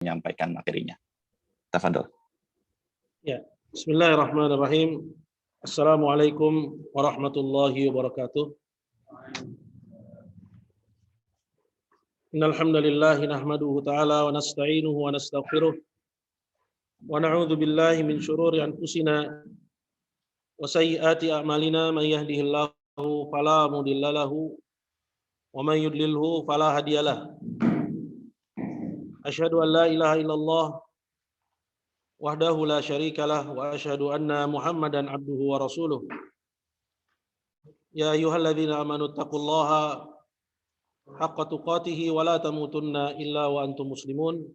menyampaikan materinya. Tafadhol. Ya, bismillahirrahmanirrahim. Assalamualaikum warahmatullahi wabarakatuh. Innal hamdalillah nahmaduhu ta'ala wa nasta'inuhu wa nastaghfiruh wa na'udzu billahi min shururi anfusina wa sayyiati a'malina may yahdihillahu fala mudilla lahu wa may yudlilhu fala hadiyalah. Asyhadu an la ilaha illallah wahdahu la syarikalah wa asyhadu anna Muhammadan abduhu wa rasuluh. Ya ayyuhalladzina amanu taqullaha haqqa tuqatih wa la tamutunna illa wa antum muslimun.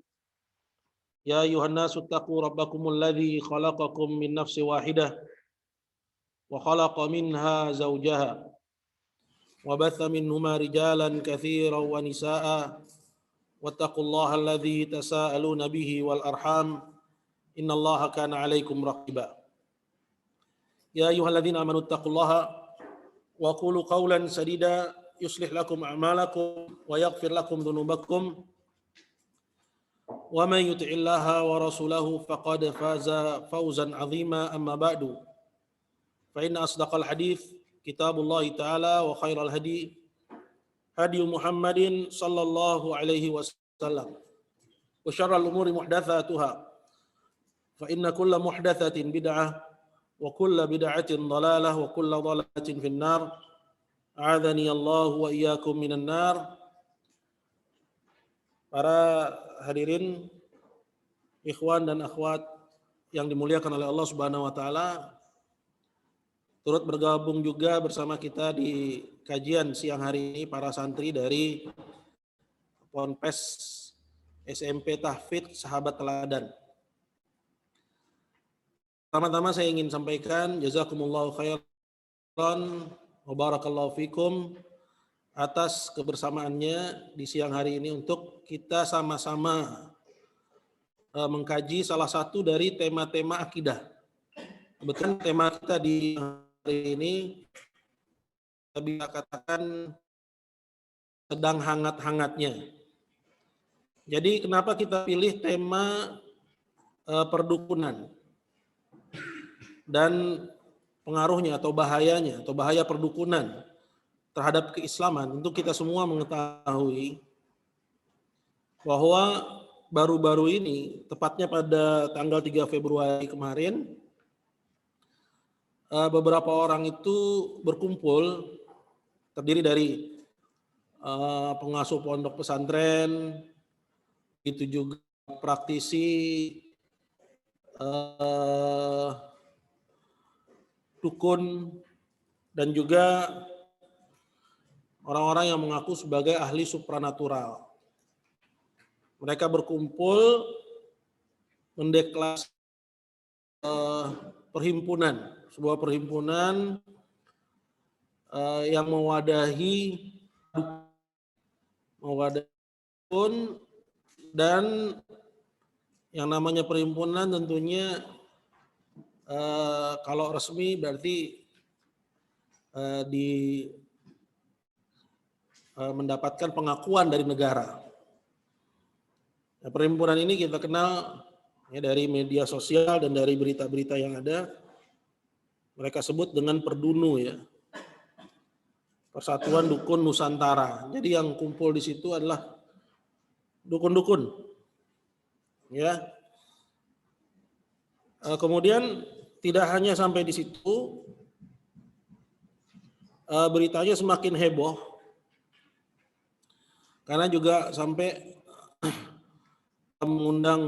Ya ayyuhan nasu taqu rabbakumul ladzi khalaqakum min nafsin wahidah wa khalaqa minha zawjaha wa batha minhuma rijalan katsiran wa nisaa'a wattaqullaha alladzi tasaaluna bihi wal arham innallaha kana 'alaikum raqiba. Ya ayyuhalladzina amanu taqullaha wa qulu qawlan sadida yuslih lakum a'malakum wa yaghfir lakum dhunubakum wa man yuti'illaha wa rasulahu faqad faza fawzan 'azima amma ba'du fa inna asdaqal hadits kitabullah ta'ala wa khairal hadi hadi Muhammadin sallallahu alaihi wasallam wa syarral umuri muhdatsatuha fa inna kulla muhdatsatin bid'ah wa kulla bid'atin dhalalah wa kulla dhalalatin finnar. A'adzani Allah wa iyyakum minan nar. Para hadirin, ikhwan dan akhwat yang dimuliakan oleh Allah Subhanahu wa taala, turut bergabung juga bersama kita di kajian siang hari ini para santri dari Ponpes SMP Tahfidz Sahabat Teladan. Pertama-tama saya ingin sampaikan jazakumullahu khairan wa barakallahu fikum atas kebersamaannya di siang hari ini untuk kita sama-sama mengkaji salah satu dari tema-tema akidah. Kebetulan tema kita di hari ini bisa katakan sedang hangat-hangatnya. Jadi kenapa kita pilih tema perdukunan dan pengaruhnya atau bahayanya atau bahaya perdukunan terhadap keislaman? Untuk kita semua mengetahui bahwa baru-baru ini, tepatnya pada tanggal 3 Februari kemarin, beberapa orang itu berkumpul, terdiri dari pengasuh pondok pesantren, itu juga praktisi, dukun, dan juga orang-orang yang mengaku sebagai ahli supranatural. Mereka berkumpul mendeklarasi perhimpunan, sebuah perhimpunan yang mewadahi dukun, dan yang namanya perhimpunan tentunya kalau resmi berarti mendapatkan pengakuan dari negara. Nah, perhimpunan ini kita kenal ya dari media sosial dan dari berita-berita yang ada. Mereka sebut dengan Perdunu, ya, Persatuan Dukun Nusantara. Jadi yang kumpul di situ adalah dukun-dukun, ya. Kemudian tidak hanya sampai di situ, beritanya semakin heboh karena juga sampai mengundang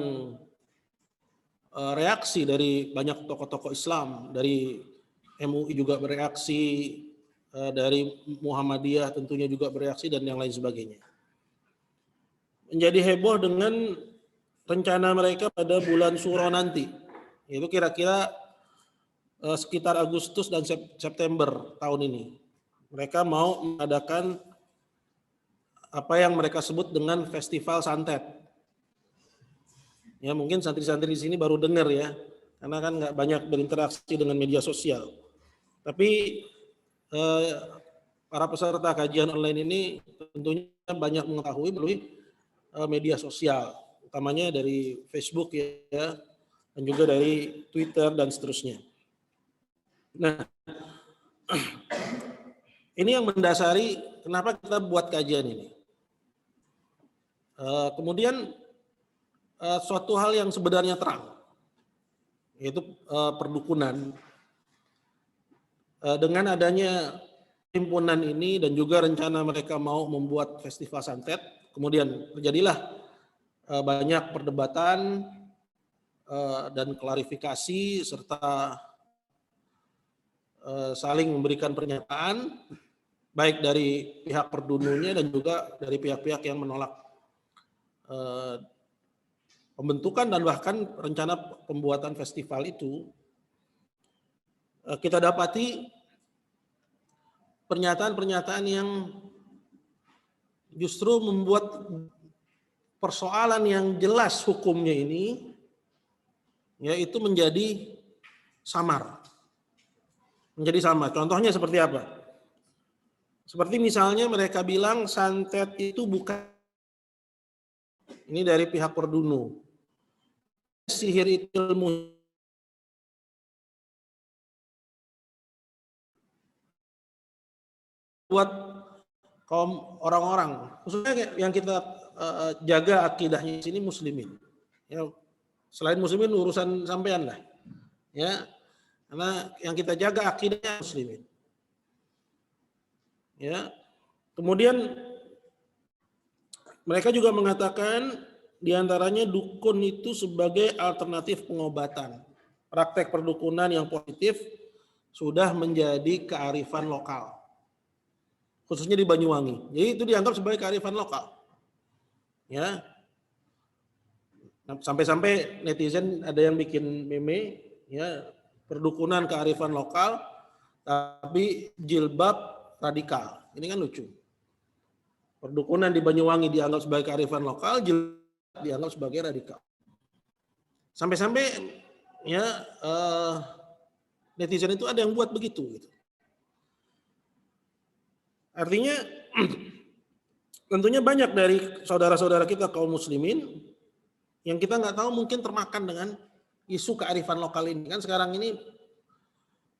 reaksi dari banyak tokoh-tokoh Islam, dari MUI juga bereaksi, dari Muhammadiyah tentunya juga bereaksi, dan yang lain sebagainya. Menjadi heboh dengan rencana mereka pada bulan Suro nanti, itu kira-kira sekitar Agustus dan September tahun ini. Mereka mau mengadakan apa yang mereka sebut dengan Festival Santet. Ya, mungkin santri-santri di sini baru dengar, ya, karena kan nggak banyak berinteraksi dengan media sosial. Tapi para peserta kajian online ini tentunya banyak mengetahui melalui media sosial. utamanya dari Facebook ya, dan juga dari Twitter dan seterusnya. Nah, ini yang mendasari kenapa kita buat kajian ini. Kemudian suatu hal yang sebenarnya terang, yaitu perdukunan. Dengan adanya himpunan ini dan juga rencana mereka mau membuat festival santet, kemudian terjadilah banyak perdebatan dan klarifikasi serta saling memberikan pernyataan baik dari pihak perdununya dan juga dari pihak-pihak yang menolak pembentukan dan bahkan rencana pembuatan festival itu. Kita dapati pernyataan-pernyataan yang justru membuat persoalan yang jelas hukumnya ini yaitu menjadi samar. Menjadi samar. Contohnya seperti apa? Seperti misalnya mereka bilang santet itu bukan, ini dari pihak perdunu. Sihir itu ilmu buat kaum orang-orang, khususnya yang kita jaga akidahnya di sini muslimin. Ya, selain muslimin urusan sampean lah. Ya, karena yang kita jaga akidahnya muslimin. Ya. Kemudian mereka juga mengatakan diantaranya dukun itu sebagai alternatif pengobatan. Praktek perdukunan yang positif sudah menjadi kearifan lokal, khususnya di Banyuwangi. Jadi itu dianggap sebagai kearifan lokal. Ya, sampai-sampai netizen ada yang bikin meme, ya, perdukunan kearifan lokal, tapi jilbab radikal. Ini kan lucu. Perdukunan di Banyuwangi dianggap sebagai kearifan lokal, jilbab dianggap sebagai radikal. Sampai-sampai ya netizen itu ada yang buat begitu. Gitu. Artinya tentunya banyak dari saudara-saudara kita kaum muslimin yang kita nggak tahu mungkin termakan dengan isu kearifan lokal ini. Kan sekarang ini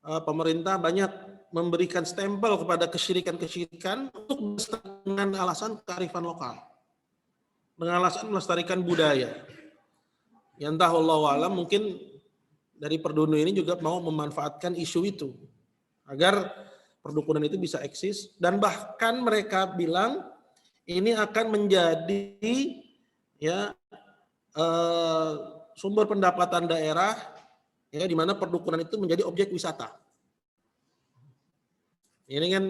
pemerintah banyak memberikan stempel kepada kesyirikan-kesyirikan untuk dengan alasan kearifan lokal, dengan alasan melestarikan budaya. Ya entah wallahu alam, mungkin dari perdunu ini juga mau memanfaatkan isu itu agar perdukunan itu bisa eksis, dan bahkan mereka bilang ini akan menjadi ya sumber pendapatan daerah, ya, di mana perdukunan itu menjadi objek wisata. Ini kan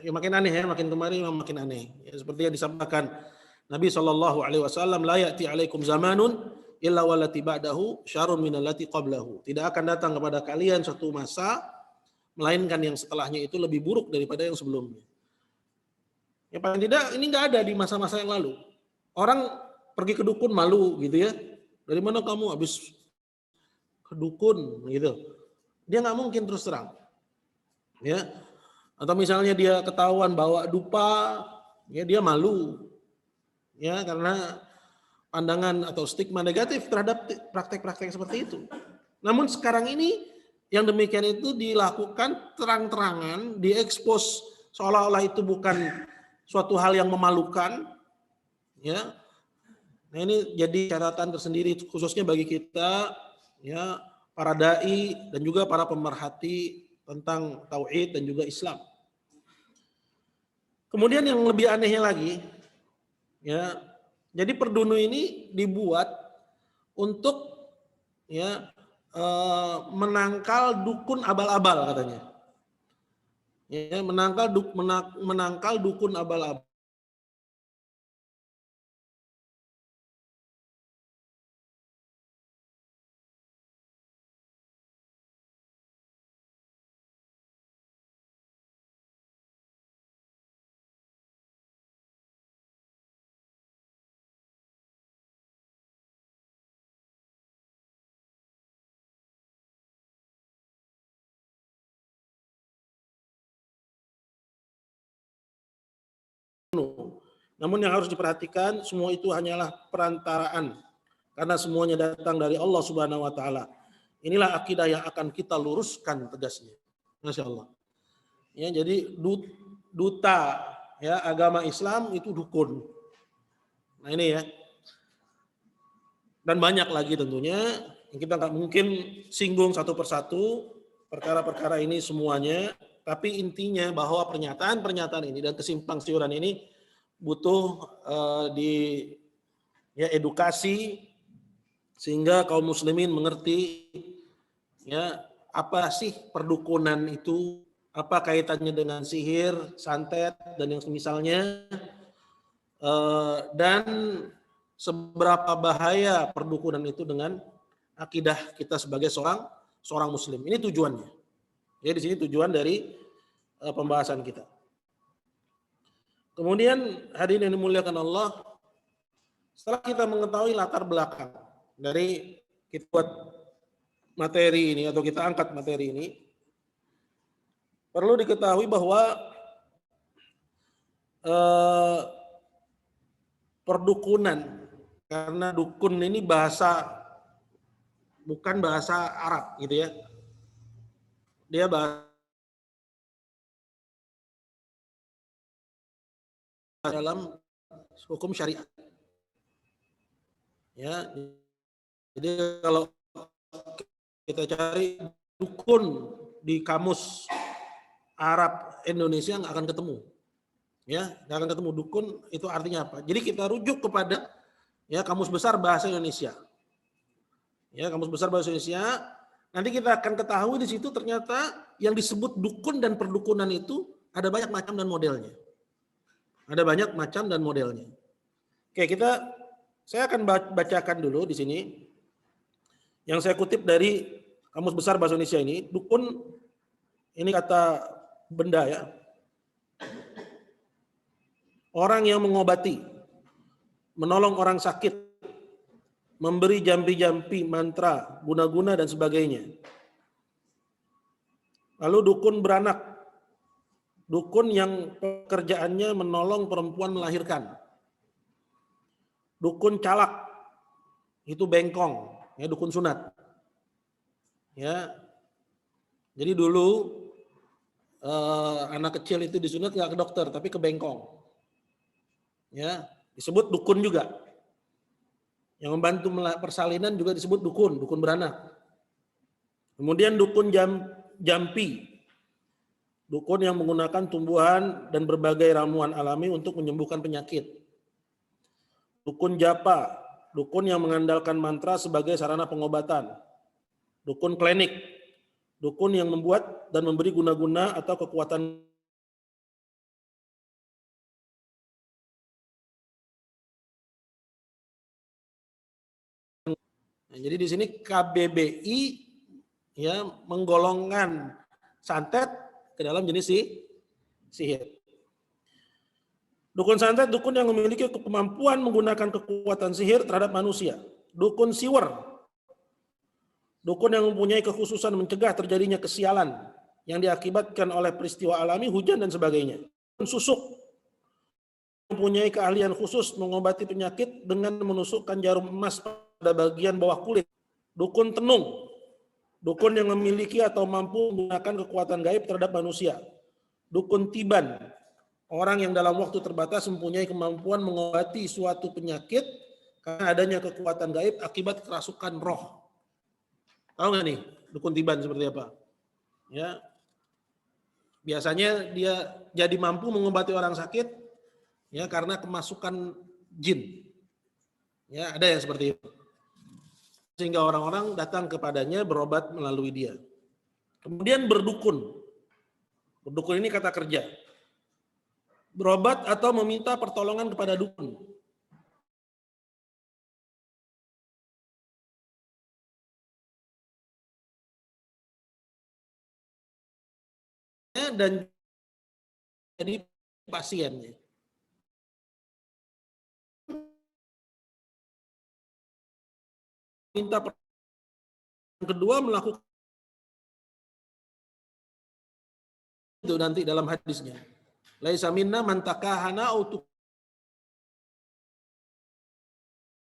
ya makin aneh ya, makin kemari makin aneh. Ya, seperti yang disampaikan Nabi SAW, la ya'ti alaikum zamanun illa wallati ba'dahu syarrun minallati qablahu. Tidak akan datang kepada kalian suatu masa melainkan yang setelahnya itu lebih buruk daripada yang sebelumnya. Ya paling tidak ini nggak ada di masa-masa yang lalu. Orang pergi ke dukun malu gitu ya. Dari mana kamu habis ke dukun gitu. Dia nggak mungkin terus terang. Ya. Atau misalnya dia ketahuan bawa dupa, ya dia malu. Ya, karena pandangan atau stigma negatif terhadap praktek-praktek seperti itu. Namun sekarang ini yang demikian itu dilakukan terang-terangan, diekspos seolah-olah itu bukan suatu hal yang memalukan, ya. Nah ini jadi catatan tersendiri khususnya bagi kita, ya, para dai dan juga para pemerhati tentang tauhid dan juga Islam. Kemudian yang lebih anehnya lagi, ya, jadi perdunu ini dibuat untuk ya menangkal dukun abal-abal katanya. Ya, menangkal dukun abal-abal. Namun yang harus diperhatikan semua itu hanyalah perantaraan karena semuanya datang dari Allah Subhanahu wa taala. Inilah akidah yang akan kita luruskan tegasnya. Masya Allah. Ya, jadi duta ya agama Islam itu dukun. Nah ini ya. Dan banyak lagi tentunya yang kita nggak mungkin singgung satu persatu perkara-perkara ini semuanya. Tapi intinya bahwa pernyataan-pernyataan ini dan kesimpang siuran ini butuh di ya edukasi sehingga kaum muslimin mengerti ya apa sih perdukunan itu, apa kaitannya dengan sihir, santet dan yang semisalnya, dan seberapa bahaya perdukunan itu dengan akidah kita sebagai seorang muslim. Ini tujuannya. Jadi di sini tujuan dari pembahasan kita. Kemudian hadirin yang dimuliakan Allah, setelah kita mengetahui latar belakang dari kita buat materi ini atau kita angkat materi ini, perlu diketahui bahwa perdukunan, karena dukun ini bukan bahasa Arab gitu ya. Dia bahasa dalam hukum syariat. Ya, jadi kalau kita cari dukun di kamus Arab Indonesia nggak akan ketemu. Ya, nggak akan ketemu. Dukun itu artinya apa? Jadi kita rujuk kepada ya kamus besar bahasa Indonesia. Ya, kamus besar bahasa Indonesia. Nanti kita akan ketahui di situ ternyata yang disebut dukun dan perdukunan itu ada banyak macam dan modelnya. Ada banyak macam dan modelnya. Oke, saya akan bacakan dulu di sini yang saya kutip dari kamus besar bahasa Indonesia ini. Dukun ini kata benda ya. Orang yang mengobati, menolong orang sakit, memberi jampi-jampi, mantra, guna-guna dan sebagainya. Lalu dukun beranak. Dukun yang pekerjaannya menolong perempuan melahirkan. Dukun calak. Itu bengkong, ya dukun sunat. Ya. Jadi dulu anak kecil itu disunat nggak ke dokter tapi ke bengkong. Ya, disebut dukun juga. Yang membantu persalinan juga disebut dukun beranak. Kemudian dukun jampi. Dukun yang menggunakan tumbuhan dan berbagai ramuan alami untuk menyembuhkan penyakit. Dukun japa, dukun yang mengandalkan mantra sebagai sarana pengobatan. Dukun klinik, dukun yang membuat dan memberi guna-guna atau kekuatan. Nah, jadi di sini KBBI ya menggolongkan santet ke dalam jenis sihir. Dukun santet, dukun yang memiliki kemampuan menggunakan kekuatan sihir terhadap manusia. Dukun siwer, dukun yang mempunyai kekhususan mencegah terjadinya kesialan yang diakibatkan oleh peristiwa alami, hujan dan sebagainya. Dukun susuk, mempunyai keahlian khusus mengobati penyakit dengan menusukkan jarum emas pada bagian bawah kulit. Dukun tenung, dukun yang memiliki atau mampu menggunakan kekuatan gaib terhadap manusia. Dukun tiban, orang yang dalam waktu terbatas mempunyai kemampuan mengobati suatu penyakit karena adanya kekuatan gaib akibat kerasukan roh. Tahu nggak nih dukun tiban seperti apa? Ya, biasanya dia jadi mampu mengobati orang sakit ya karena kemasukan jin. Ya, ada yang seperti itu. Sehingga orang-orang datang kepadanya berobat melalui dia. Kemudian berdukun. Berdukun ini kata kerja. Berobat atau meminta pertolongan kepada dukun. Dan jadi pasiennya. Minta kedua melakukan itu nanti dalam hadisnya. Laisa minna man takahana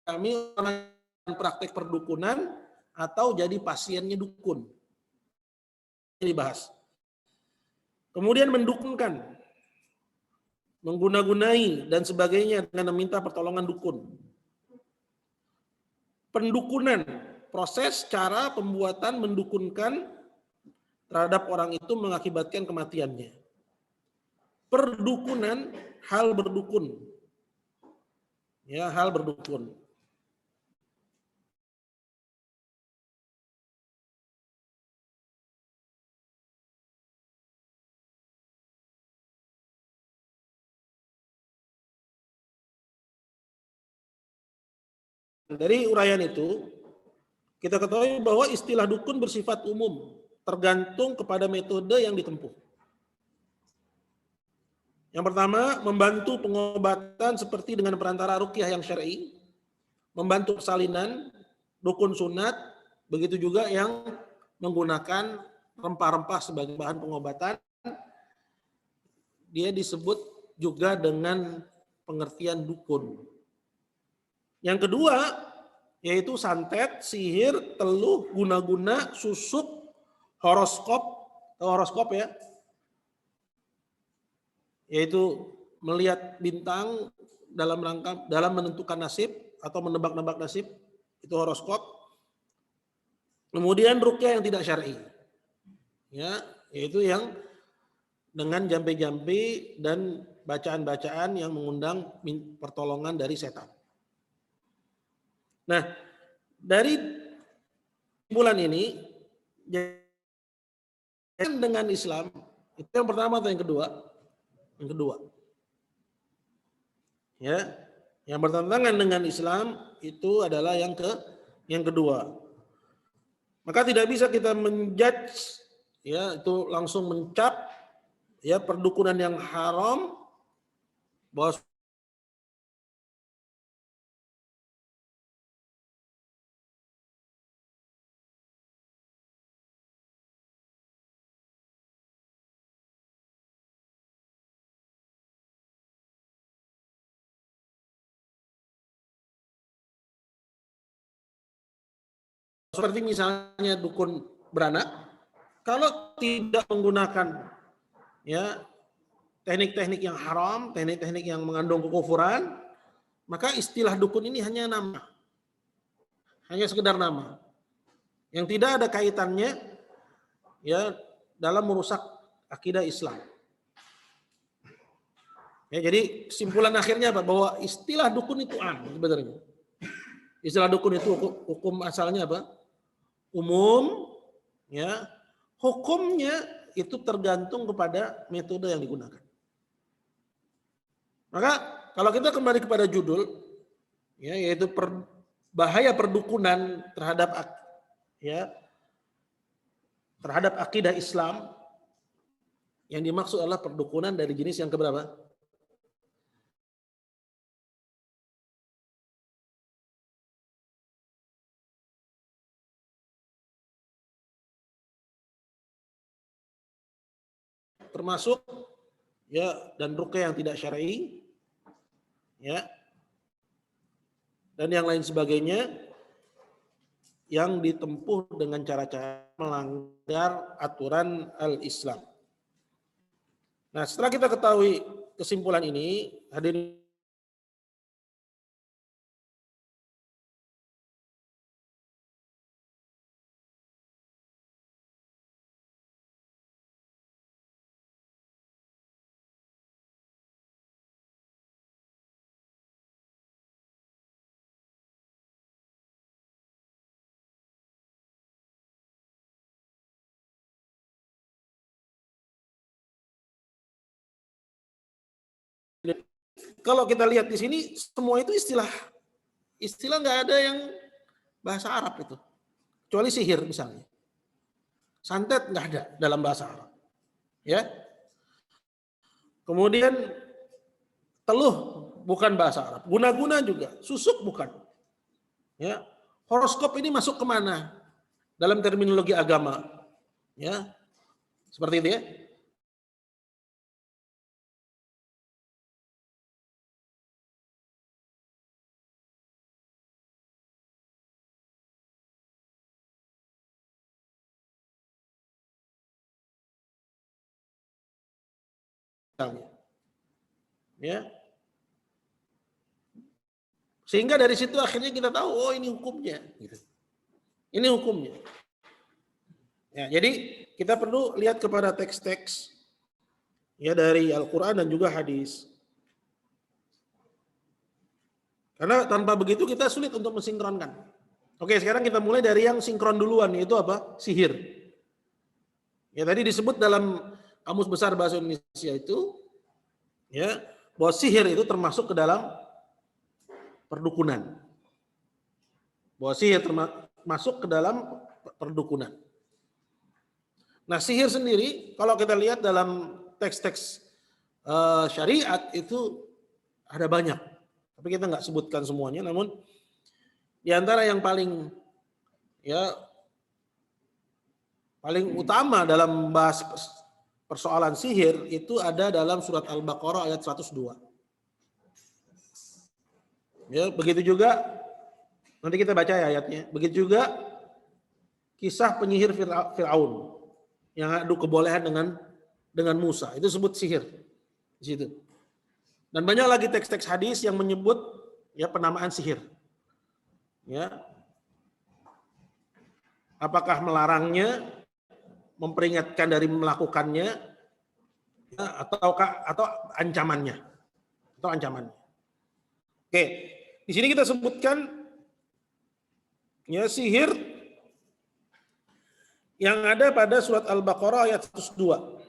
kami orang praktek perdukunan atau jadi pasiennya dukun. Ini dibahas. Kemudian mendukunkan, mengguna-gunai dan sebagainya dengan meminta pertolongan dukun. Pendukunan, proses cara pembuatan mendukunkan terhadap orang itu mengakibatkan kematiannya. Perdukunan, hal berdukun. Ya, hal berdukun. Dari uraian itu, kita ketahui bahwa istilah dukun bersifat umum, tergantung kepada metode yang ditempuh. Yang pertama, membantu pengobatan seperti dengan perantara ruqyah yang syar'i, membantu persalinan, dukun sunat, begitu juga yang menggunakan rempah-rempah sebagai bahan pengobatan, dia disebut juga dengan pengertian dukun. Yang kedua, yaitu santet, sihir, teluh, guna-guna, susuk, horoskop ya, yaitu melihat bintang dalam menentukan nasib atau menebak-nebak nasib, itu horoskop. Kemudian ruqyah yang tidak syar'i, ya, yaitu yang dengan jampe-jampe dan bacaan-bacaan yang mengundang pertolongan dari setan. Nah, dari bulan ini dengan Islam itu yang pertama atau yang kedua? Yang kedua. Ya, yang bertentangan dengan Islam itu adalah yang kedua. Maka tidak bisa kita menjudge, ya, itu langsung mencap, ya, perdukunan yang haram bahwa seperti misalnya dukun beranak, kalau tidak menggunakan, ya, teknik-teknik yang haram, teknik-teknik yang mengandung kekufuran, maka istilah dukun ini hanya nama, hanya sekedar nama, yang tidak ada kaitannya, ya, dalam merusak akidah Islam. Ya, jadi kesimpulan akhirnya apa? Bahwa istilah dukun itu sebenarnya. Istilah dukun itu hukum asalnya apa? Umum, ya. Hukumnya itu tergantung kepada metode yang digunakan. Maka kalau kita kembali kepada judul, ya, yaitu bahaya perdukunan terhadap, ya, terhadap akidah Islam, yang dimaksud adalah perdukunan dari jenis yang keberapa? Termasuk, ya, dan ruqyah yang tidak syar'i, ya, dan yang lain sebagainya yang ditempuh dengan cara-cara melanggar aturan al-Islam. Nah, setelah kita ketahui kesimpulan ini, hadirin kalau kita lihat di sini semua itu istilah nggak ada yang bahasa Arab itu, kecuali sihir misalnya. Santet nggak ada dalam bahasa Arab, ya. Kemudian teluh bukan bahasa Arab, guna-guna juga, susuk bukan, ya. Horoskop ini masuk kemana dalam terminologi agama, ya, seperti itu, ya. misalnya. Ya. Sehingga dari situ akhirnya kita tahu, oh ini hukumnya. Gitu. Ini hukumnya. Ya, jadi kita perlu lihat kepada teks-teks ya dari Al-Quran dan juga hadis. Karena tanpa begitu kita sulit untuk mensinkronkan. Oke, sekarang kita mulai dari yang sinkron duluan, yaitu apa? Sihir. Ya, tadi disebut dalam Kamus Besar Bahasa Indonesia itu, ya, bahwa sihir itu termasuk ke dalam perdukunan. Bahwa sihir termasuk ke dalam perdukunan. Nah, sihir sendiri, kalau kita lihat dalam teks-teks syariat itu ada banyak. Tapi kita nggak sebutkan semuanya, namun di antara yang paling utama dalam bahas persoalan sihir itu ada dalam surat Al-Baqarah ayat 102. Ya, begitu juga nanti kita baca ya ayatnya. Begitu juga kisah penyihir Fir'aun yang adu kebolehan dengan Musa. Itu sebut sihir di situ. Dan banyak lagi teks-teks hadis yang menyebut ya penamaan sihir. Ya. Apakah melarangnya, memperingatkan dari melakukannya, ya, atau ancamannya. Atau ancamannya. Oke, di sini kita sebutkan ya sihir yang ada pada surat Al-Baqarah ayat 102.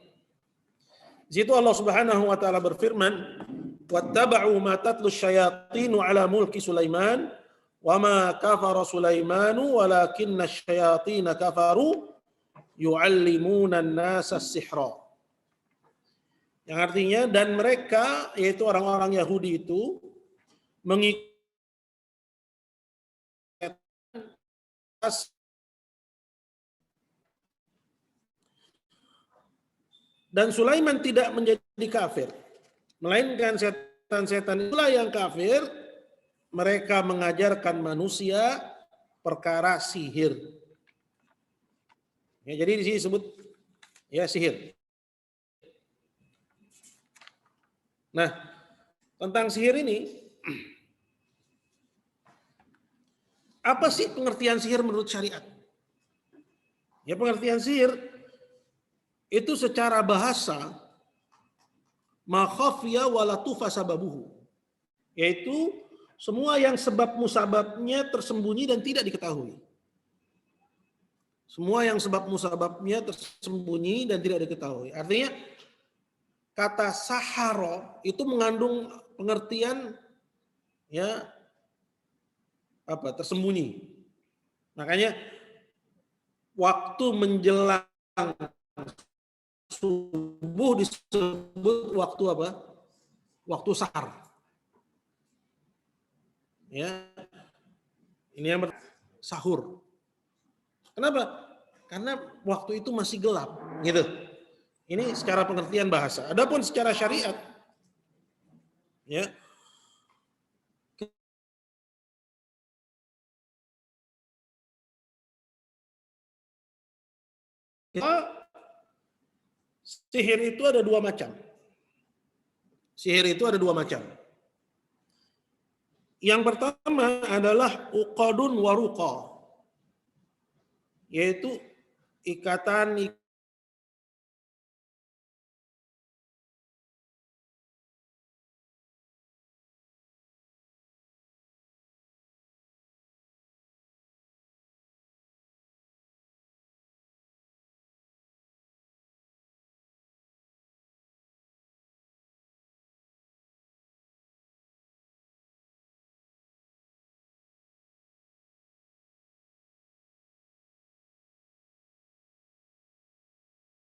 Di situ Allah Subhanahu wa taala berfirman, "Wattaba'u ma tatlu syayatinu 'ala mulki Sulaiman, wa ma kafara Sulaimanu walakinna asyayatina kafaru yu'allimuna an-nasa as-sihra." Yang artinya dan mereka yaitu orang-orang Yahudi itu mengikuti dan Sulaiman tidak menjadi kafir, melainkan setan-setan itulah yang kafir. Mereka mengajarkan manusia perkara sihir. Ya, jadi di sini disebut ya sihir. Nah, tentang sihir ini, apa sih pengertian sihir menurut syariat? Ya, pengertian sihir itu secara bahasa ma khafiya wa la tufa sababuhu, yaitu semua yang sebab musababnya tersembunyi dan tidak diketahui. Semua yang sebab musababnya tersembunyi dan tidak diketahui. Artinya kata saharo itu mengandung pengertian ya apa? Tersembunyi. Makanya waktu menjelang subuh disebut waktu apa? Waktu sahar. Ya. Ini yang sahur. Kenapa? Karena waktu itu masih gelap, gitu. Ini secara pengertian bahasa. Adapun secara syariat, ya. Sihir itu ada dua macam. Sihir itu ada dua macam. Yang pertama adalah uqadun waruqa, yaitu ikatan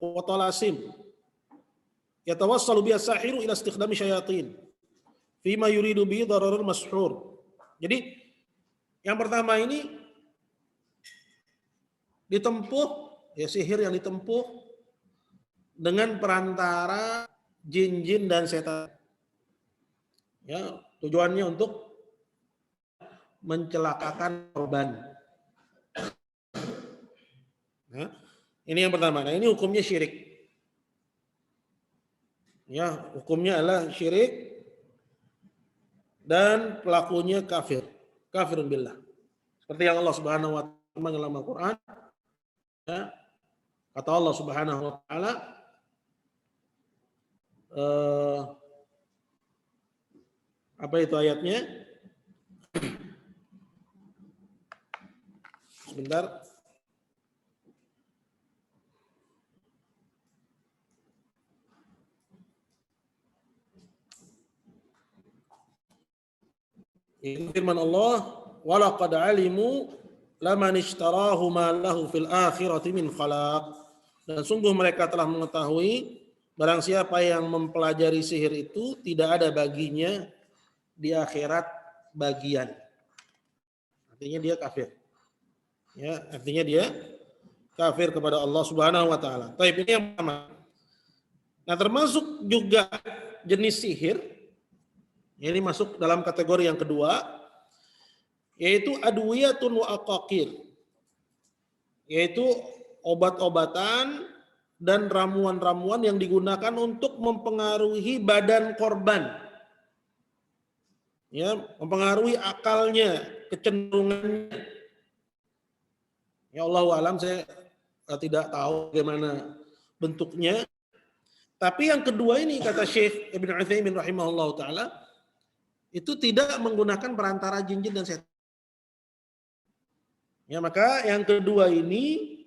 wa talasim yatawassalu biha sahiru ila istikhdami syayatin fima yuridu bi dararul mashhur. Jadi yang pertama ini ditempuh ya sihir yang ditempuh dengan perantara jin-jin dan setan. Ya, tujuannya untuk mencelakakan korban. Nah, ini yang pertama. Nah, ini hukumnya syirik. Ya, hukumnya adalah syirik dan pelakunya kafir. Kafirun billah. Seperti yang Allah Subhanahu wa taala dalam Al-Qur'an, ya, kata Allah Subhanahu wa taala, apa itu ayatnya? Sebentar. Ini firman Allah, walaqad alimu laman ishtarahu ma lahu fil akhirati min khalaq. Dan sungguh mereka telah mengetahui barang siapa yang mempelajari sihir itu tidak ada baginya di akhirat bagian. Artinya dia kafir. Ya, artinya dia kafir kepada Allah Subhanahu wa taala. Baik, ini yang pertama. Nah, termasuk juga jenis sihir, ini masuk dalam kategori yang kedua, yaitu adwiyatun wa aqaqir, yaitu obat-obatan dan ramuan-ramuan yang digunakan untuk mempengaruhi badan korban, ya, mempengaruhi akalnya, kecenderungannya. Ya Allah alam, saya tidak tahu bagaimana bentuknya. Tapi yang kedua ini, kata Syekh Ibn Utsaimin rahimahullah ta'ala, itu tidak menggunakan perantara jin-jin dan setan. Ya, maka yang kedua ini,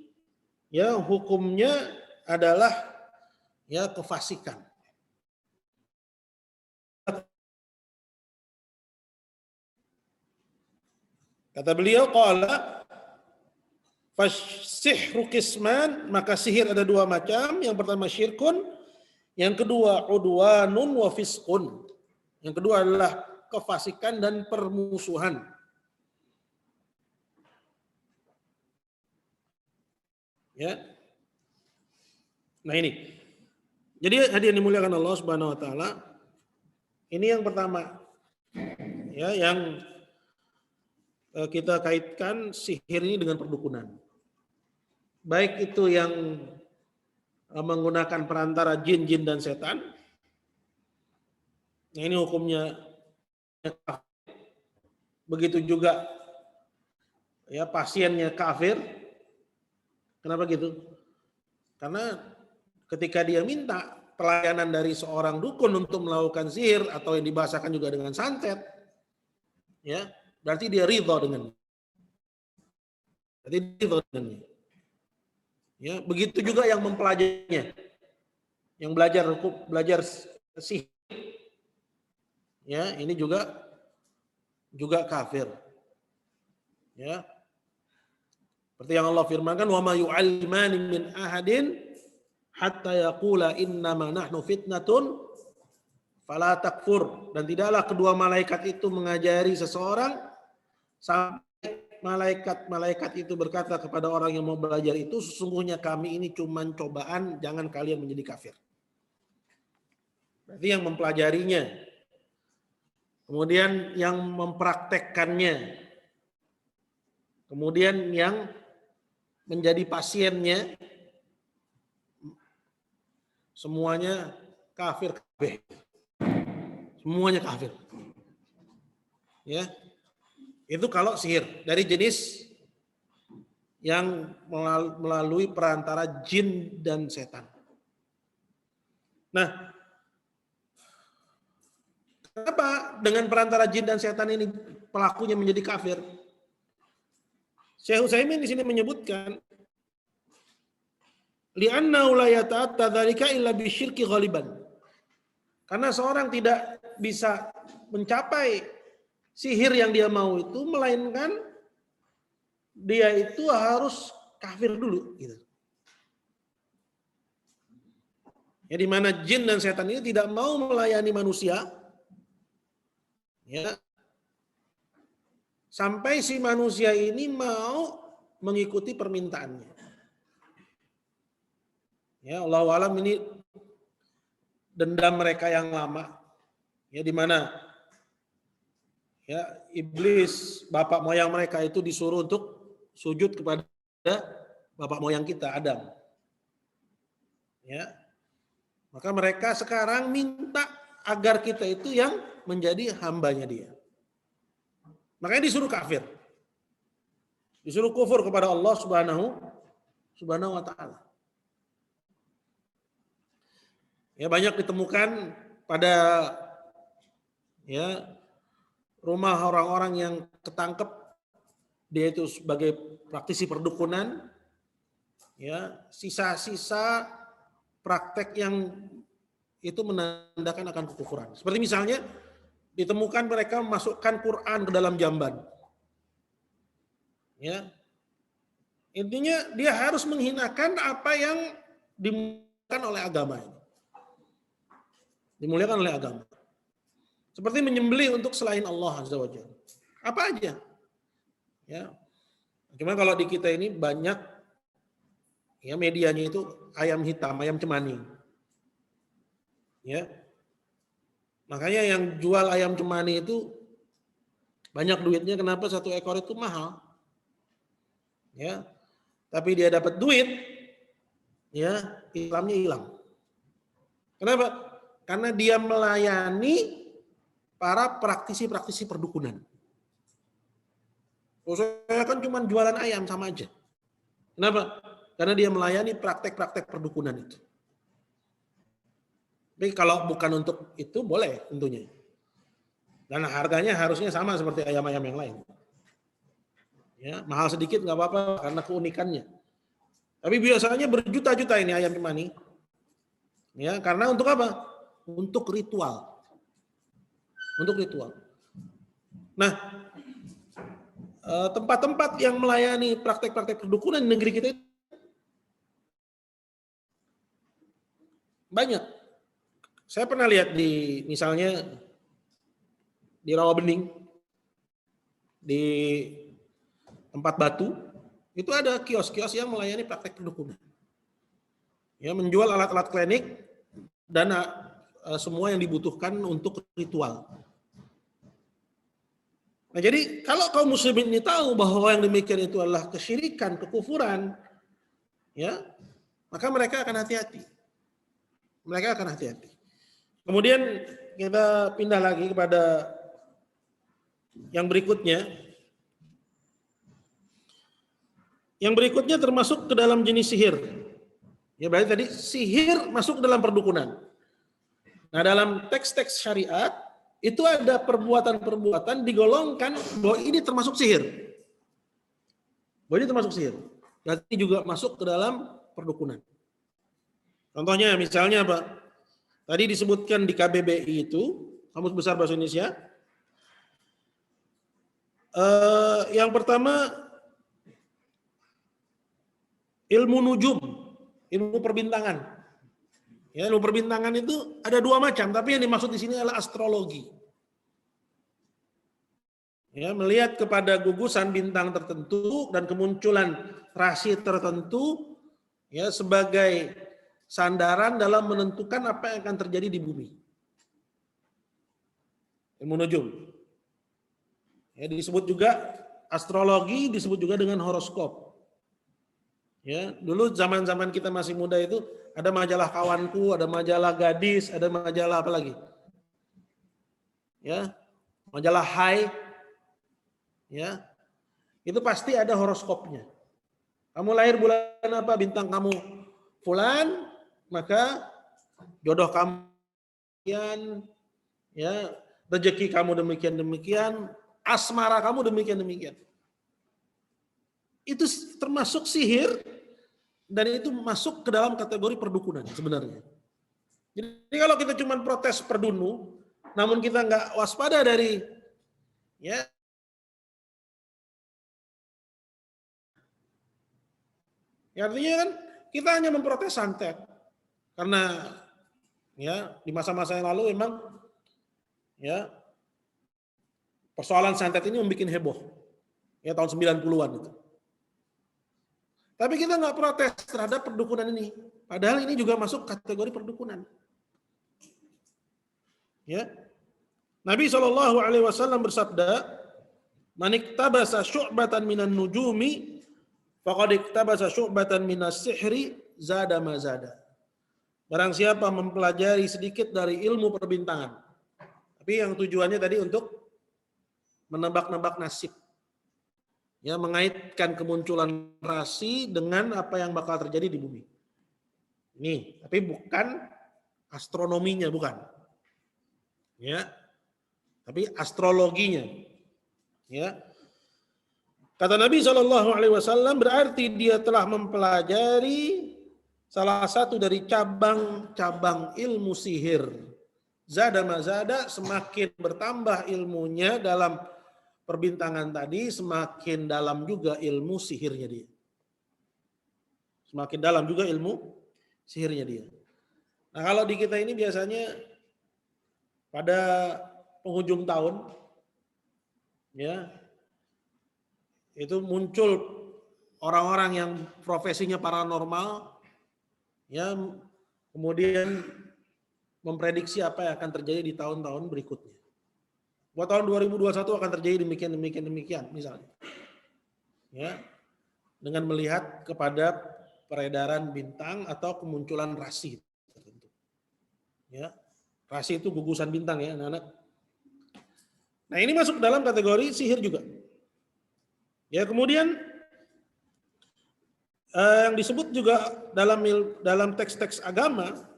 ya, hukumnya adalah, ya, kefasikan. Kata beliau, qala fasihru qisman, maka sihir ada dua macam. Yang pertama syirkun, yang kedua udwanun wa fisqun. Yang kedua adalah kefasikan dan permusuhan. Ya. Nah ini. Jadi hadirin dimuliakan Allah Subhanahu wa taala, ini yang pertama. Ya, yang kita kaitkan sihir ini dengan perdukunan. Baik itu yang menggunakan perantara jin-jin dan setan. Nah, ini hukumnya kafir. Begitu juga, ya, pasiennya kafir. Kenapa gitu? Karena ketika dia minta pelayanan dari seorang dukun untuk melakukan sihir, atau yang dibahasakan juga dengan santet, ya, berarti dia ridha dengannya. Berarti ridha dengannya. Ya, begitu juga yang mempelajarinya, yang belajar sihir, ya, ini juga kafir. Ya, seperti yang Allah firmankan, wa ma yu'allimani min ahadin hatta yaqula innama nahnu fitnatun fala takfur. Dan tidaklah kedua malaikat itu mengajari seseorang sampai malaikat itu berkata kepada orang yang mau belajar itu, sesungguhnya kami ini cuma cobaan, jangan kalian menjadi kafir. Berarti yang mempelajarinya, kemudian yang mempraktekkannya, kemudian yang menjadi pasiennya, semuanya kafir. Semuanya kafir. Ya. Itu kalau sihir dari jenis yang melalui perantara jin dan setan. Nah, kenapa dengan perantara jin dan setan ini pelakunya menjadi kafir? Syekh Utsaimin di sini menyebutkan, li'annahu la yata'atta dzalika illa bisyirki ghaliban. Karena seorang tidak bisa mencapai sihir yang dia mau itu, melainkan dia itu harus kafir dulu, gitu. Ya, di mana jin dan setan ini tidak mau melayani manusia, ya, sampai si manusia ini mau mengikuti permintaannya. Ya, Allahu a'lam, ini dendam mereka yang lama, ya, di mana, ya, iblis bapak moyang mereka itu disuruh untuk sujud kepada bapak moyang kita, Adam. Ya. Maka mereka sekarang minta agar kita itu yang menjadi hambanya dia. Makanya disuruh kafir. Disuruh kufur kepada Allah Subhanahu wa taala. Ya, banyak ditemukan pada ya rumah orang-orang yang ketangkep dia itu sebagai praktisi perdukunan, ya, sisa-sisa praktek yang itu menandakan akan kekufuran. Seperti misalnya ditemukan mereka memasukkan Quran ke dalam jamban. Ya. Intinya dia harus menghinakan apa yang dimuliakan oleh agama ini. Dimuliakan oleh agama. Seperti menyembelih untuk selain Allah Azza wa Jalla. Apa aja. Ya. Cuma kalau di kita ini banyak ya medianya itu ayam hitam, ayam cemani. Ya. Makanya yang jual ayam cemani itu banyak duitnya, kenapa satu ekor itu mahal? Ya. Tapi dia dapat duit, ya, Islamnya hilang. Kenapa? Karena dia melayani para praktisi-praktisi perdukunan. Saya kan cuma jualan ayam sama aja. Kenapa? Karena dia melayani praktek-praktek perdukunan itu. Tapi kalau bukan untuk itu boleh tentunya. Dan harganya harusnya sama seperti ayam-ayam yang lain. Ya, mahal sedikit nggak apa-apa karena keunikannya. Tapi biasanya berjuta-juta ini ayam cemani. Ya, karena untuk apa? Untuk ritual. Untuk ritual. Nah, tempat-tempat yang melayani praktek-praktek perdukunan di negeri kita banyak. Saya pernah lihat di misalnya di Rawabening, di Tempat Batu, itu ada kios-kios yang melayani praktek perdukunan. Ya, menjual alat-alat klinik dan semua yang dibutuhkan untuk ritual. Nah, jadi kalau kaum muslimin ini tahu bahwa yang demikian itu adalah kesyirikan, kekufuran, ya, maka mereka akan hati-hati. Mereka akan hati-hati. Kemudian kita pindah lagi kepada yang berikutnya. Yang berikutnya termasuk ke dalam jenis sihir. Ya, berarti tadi sihir masuk ke dalam perdukunan. Nah, dalam teks-teks syariat itu ada perbuatan-perbuatan digolongkan bahwa ini termasuk sihir. Bahwa ini termasuk sihir. Berarti juga masuk ke dalam perdukunan. Contohnya misalnya apa? Tadi disebutkan di KBBI itu, Kamus Besar Bahasa Indonesia. Yang pertama ilmu nujum, ilmu perbintangan. Ya, ilmu perbintangan itu ada dua macam, tapi yang dimaksud di sini adalah astrologi. Ya, melihat kepada gugusan bintang tertentu dan kemunculan rasi tertentu, ya, sebagai sandaran dalam menentukan apa yang akan terjadi di bumi. Ilmu nujum. Ya, disebut juga astrologi, disebut juga dengan horoskop. Ya, dulu zaman-zaman kita masih muda itu ada majalah Kawanku, ada majalah Gadis, ada majalah apa lagi? Ya, majalah Hai. Ya. Itu pasti ada horoskopnya. Kamu lahir bulan apa? Bintang kamu fulan, maka jodoh kamu demikian, ya, rezeki kamu demikian-demikian, asmara kamu demikian-demikian. Itu termasuk sihir dan itu masuk ke dalam kategori perdukunan sebenarnya. Jadi kalau kita cuma protes perdunu, namun kita nggak waspada dari ya artinya kan kita hanya memprotes santet karena ya di masa-masa yang lalu memang ya persoalan santet ini membuat heboh ya tahun 90-an itu. Tapi kita nggak protes terhadap perdukunan ini. Padahal ini juga masuk kategori perdukunan. Ya. Nabi SAW bersabda, "Man iktabasa syu'batan minan nujumi, faqad iktabasa syu'batan minas sihri, zada ma zada." Barang siapa mempelajari sedikit dari ilmu perbintangan, tapi yang tujuannya tadi untuk menebak-nebak nasib, ya, mengaitkan kemunculan rasi dengan apa yang bakal terjadi di bumi. Ini, tapi bukan astronominya, bukan. Ya, tapi astrologinya. Ya. Kata Nabi SAW berarti dia telah mempelajari salah satu dari cabang-cabang ilmu sihir. Zada mazada, semakin bertambah ilmunya dalam perbintangan tadi, semakin dalam juga ilmu sihirnya dia. Semakin dalam juga ilmu sihirnya dia. Nah, kalau di kita ini biasanya pada penghujung tahun, ya, itu muncul orang-orang yang profesinya paranormal, ya, kemudian memprediksi apa yang akan terjadi di tahun-tahun berikutnya. Buat tahun 2021 akan terjadi demikian misalnya. Ya, dengan melihat kepada peredaran bintang atau kemunculan rasi tertentu. Ya, rasi itu gugusan bintang ya, anak-anak. Nah, ini masuk dalam kategori sihir juga. Ya, kemudian yang disebut juga dalam teks-teks agama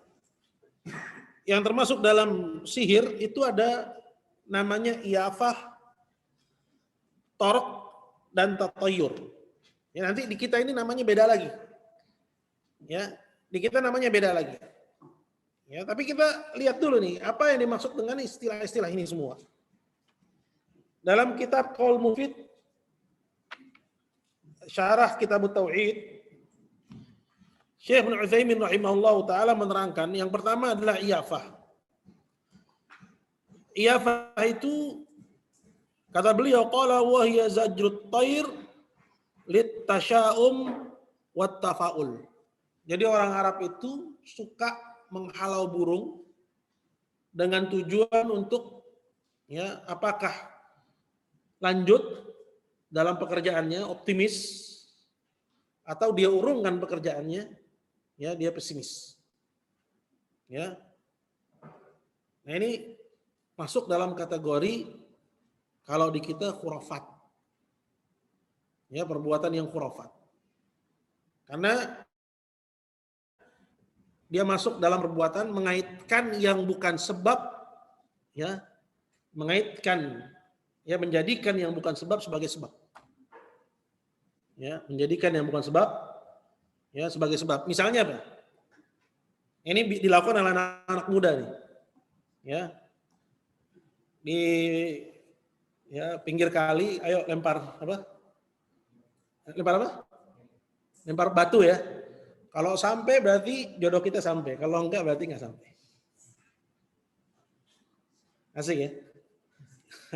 yang termasuk dalam sihir itu ada namanya iyafah, torok, dan tatayur. Ya, nanti di kita ini namanya beda lagi. Ya, di kita namanya beda lagi. Ya, tapi kita lihat dulu nih, apa yang dimaksud dengan istilah-istilah ini semua. Dalam kitab Qaul Mufid, syarah kitab Tauhid, Syekh Ibnu Utsaimin rahimahullah taala menerangkan yang pertama adalah iyafah. Iyafah itu kata beliau qala wa hiya zajrut thair lit tasya'um wat tafaul. Jadi orang Arab itu suka menghalau burung dengan tujuan untuk, ya, apakah lanjut dalam pekerjaannya, optimis, atau dia urungkan pekerjaannya, ya, dia pesimis. Ya. Nah, ini masuk dalam kategori kalau di kita khurafat. Ya, perbuatan yang khurafat. Karena dia masuk dalam perbuatan mengaitkan yang bukan sebab, ya, mengaitkan, ya, menjadikan yang bukan sebab sebagai sebab. Ya, menjadikan yang bukan sebab, ya, sebagai sebab. Misalnya apa? Ini dilakukan oleh anak-anak muda nih. Ya. Di, ya, pinggir kali, ayo lempar apa? Lempar apa? Lempar batu ya. Kalau sampai berarti jodoh kita sampai. Kalau enggak berarti enggak sampai. Asik ya?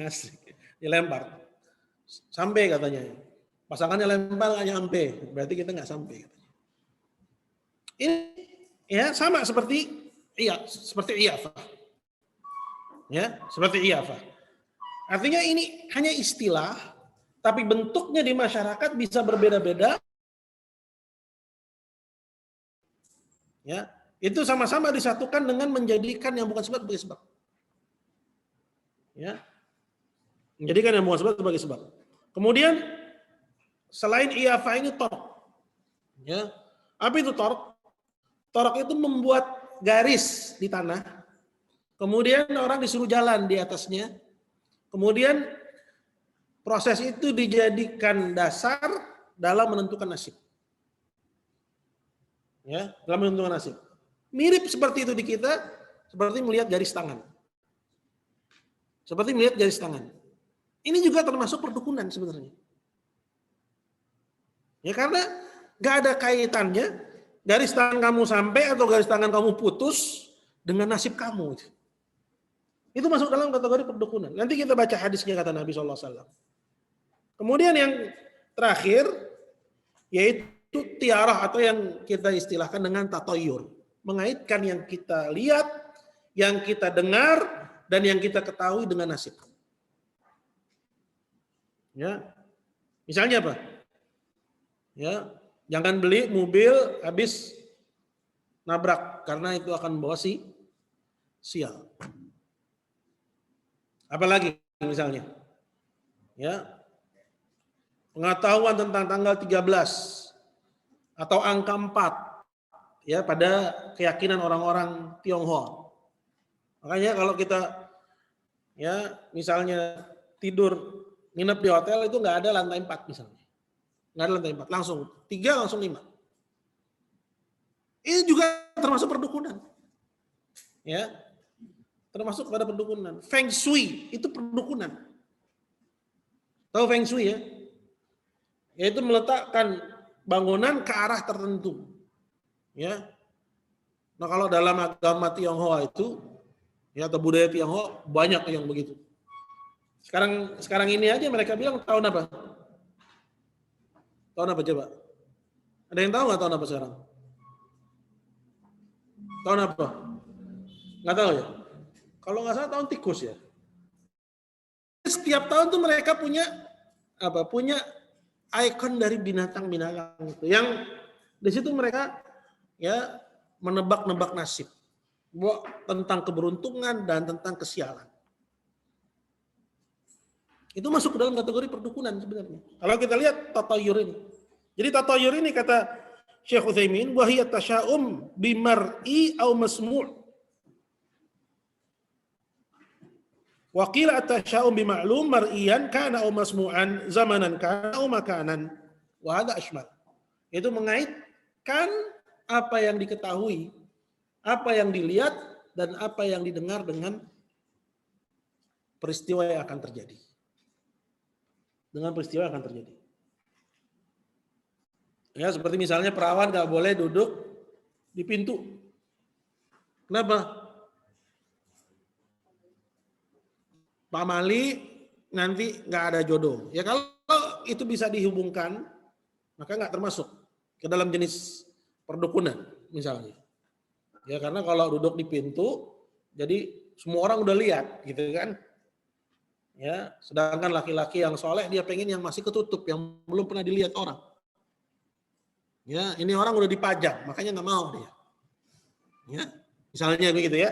Asik. Dilempar. Sampai katanya. Pasangannya lempar nggak nyampe. Berarti kita nggak sampai. Ini, ya, sama seperti iyafah. Ya, seperti iyafah. Artinya ini hanya istilah, tapi bentuknya di masyarakat bisa berbeda-beda. Ya, itu sama-sama disatukan dengan menjadikan yang bukan sebab sebagai sebab. Ya, menjadikan yang bukan sebab sebagai sebab. Kemudian selain iyafah ini torok. Ya, apa itu torok? Torok itu membuat garis di tanah. Kemudian orang disuruh jalan di atasnya. Kemudian proses itu dijadikan dasar dalam menentukan nasib. Ya, dalam menentukan nasib. Mirip seperti itu di kita, seperti melihat garis tangan. Seperti melihat garis tangan. Ini juga termasuk perdukunan sebenarnya. Ya, karena nggak ada kaitannya garis tangan kamu sampai atau garis tangan kamu putus dengan nasib kamu. Itu masuk dalam kategori perdukunan. Nanti kita baca hadisnya kata Nabi SAW. Kemudian yang terakhir yaitu tiarah atau yang kita istilahkan dengan tatoyur. Mengaitkan yang kita lihat, yang kita dengar, dan yang kita ketahui dengan nasib. Ya, misalnya apa? Ya, jangan beli mobil habis nabrak karena itu akan membawa sial. Apalagi misalnya, ya, pengetahuan tentang tanggal 13 atau angka 4 ya pada keyakinan orang-orang Tionghoa. Makanya kalau kita ya misalnya tidur nginep di hotel itu nggak ada lantai 4 misalnya. Nggak ada lantai 4, langsung 3 langsung 5. Ini juga termasuk perdukunan. Ya. Termasuk pada perdukunan. Feng Shui itu perdukunan. Tahu Feng Shui ya? Yaitu meletakkan bangunan ke arah tertentu. Ya. Nah, kalau dalam agama Tionghoa itu ya atau budaya Tionghoa banyak yang begitu. Sekarang ini aja mereka bilang tahun apa? Tahun apa coba? Ada yang tahu nggak tahun apa sekarang? Tahun apa? Nggak tahu ya? Kalau nggak salah tahun tikus ya. Setiap tahun tuh mereka punya apa? Punya ikon dari binatang-binatang itu. Yang di situ mereka ya menebak-nebak nasib. Tentang keberuntungan dan tentang kesialan. Itu masuk ke dalam kategori perdukunan sebenarnya. Kalau kita lihat tatayur ini. Jadi tatayur ini kata Syekh Utsaimin, wahiyat tasya'um bimar'i au masmu'. Wa qila at-tasya'um bima'lum mar'iyan kana au masmu'an zamanan kana au makanan. Wa hadha ashmal. Itu mengaitkan apa yang diketahui, apa yang dilihat dan apa yang didengar dengan peristiwa yang akan terjadi. Dengan peristiwa yang akan terjadi. Ya, seperti misalnya perawan nggak boleh duduk di pintu. Kenapa? Pak Mali nanti nggak ada jodoh. Ya kalau itu bisa dihubungkan, maka nggak termasuk ke dalam jenis perdukunan misalnya. Ya karena kalau duduk di pintu, jadi semua orang udah lihat, gitu kan? Ya, sedangkan laki-laki yang soleh dia pengen yang masih ketutup, yang belum pernah dilihat orang. Ya, ini orang udah dipajang, makanya nggak mau dia. Ya, misalnya begitu ya.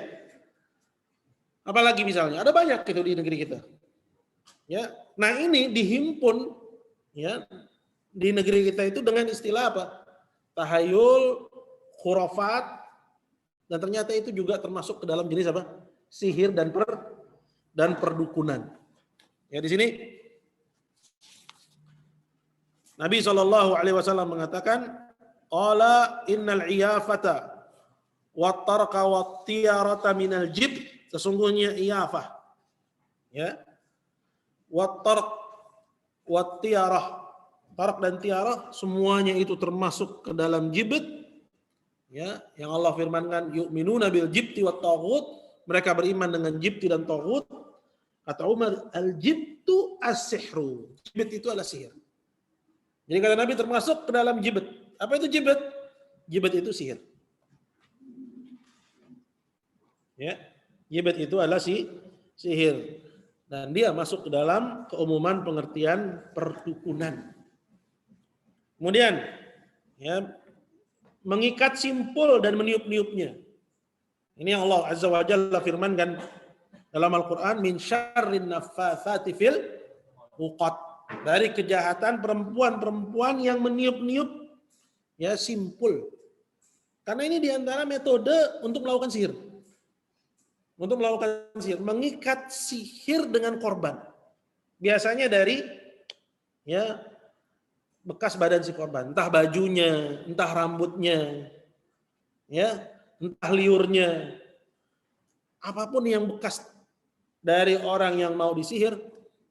Apalagi misalnya, ada banyak gitu di negeri kita. Ya, nah ini dihimpun ya di negeri kita itu dengan istilah apa? Tahayul, khurafat, dan ternyata itu juga termasuk ke dalam jenis apa? Sihir dan perdukunan. Ya di sini Nabi SAW mengatakan, qala innal iyafata wat tarqa wat tiyarata minal jib, sesungguhnya iyafah ya wat tarq wat tiyarah, tarq dan tiarah semuanya itu termasuk ke dalam jibt ya yang Allah firmankan yu'minuna bil jibti wat taghut, mereka beriman dengan jibti dan taghut. Kata Umar, al jibtu as-sihru, jibt itu adalah sihir. Jadi kata Nabi termasuk ke dalam jibt. Apa itu jibt? Jibt itu sihir. Ya, jibt itu adalah sihir. Dan dia masuk ke dalam keumuman pengertian perdukunan. Kemudian, ya, mengikat simpul dan meniup-niupnya. Ini yang Allah Azza wa Jalla firmankan dalam Al-Quran, min syarrin naffatsati fil uqad, dari kejahatan perempuan-perempuan yang meniup-niup ya simpul. Karena ini diantara metode untuk melakukan sihir. Untuk melakukan sihir, mengikat sihir dengan korban. Biasanya dari ya bekas badan si korban, entah bajunya, entah rambutnya, ya, entah liurnya. Apapun yang bekas dari orang yang mau disihir,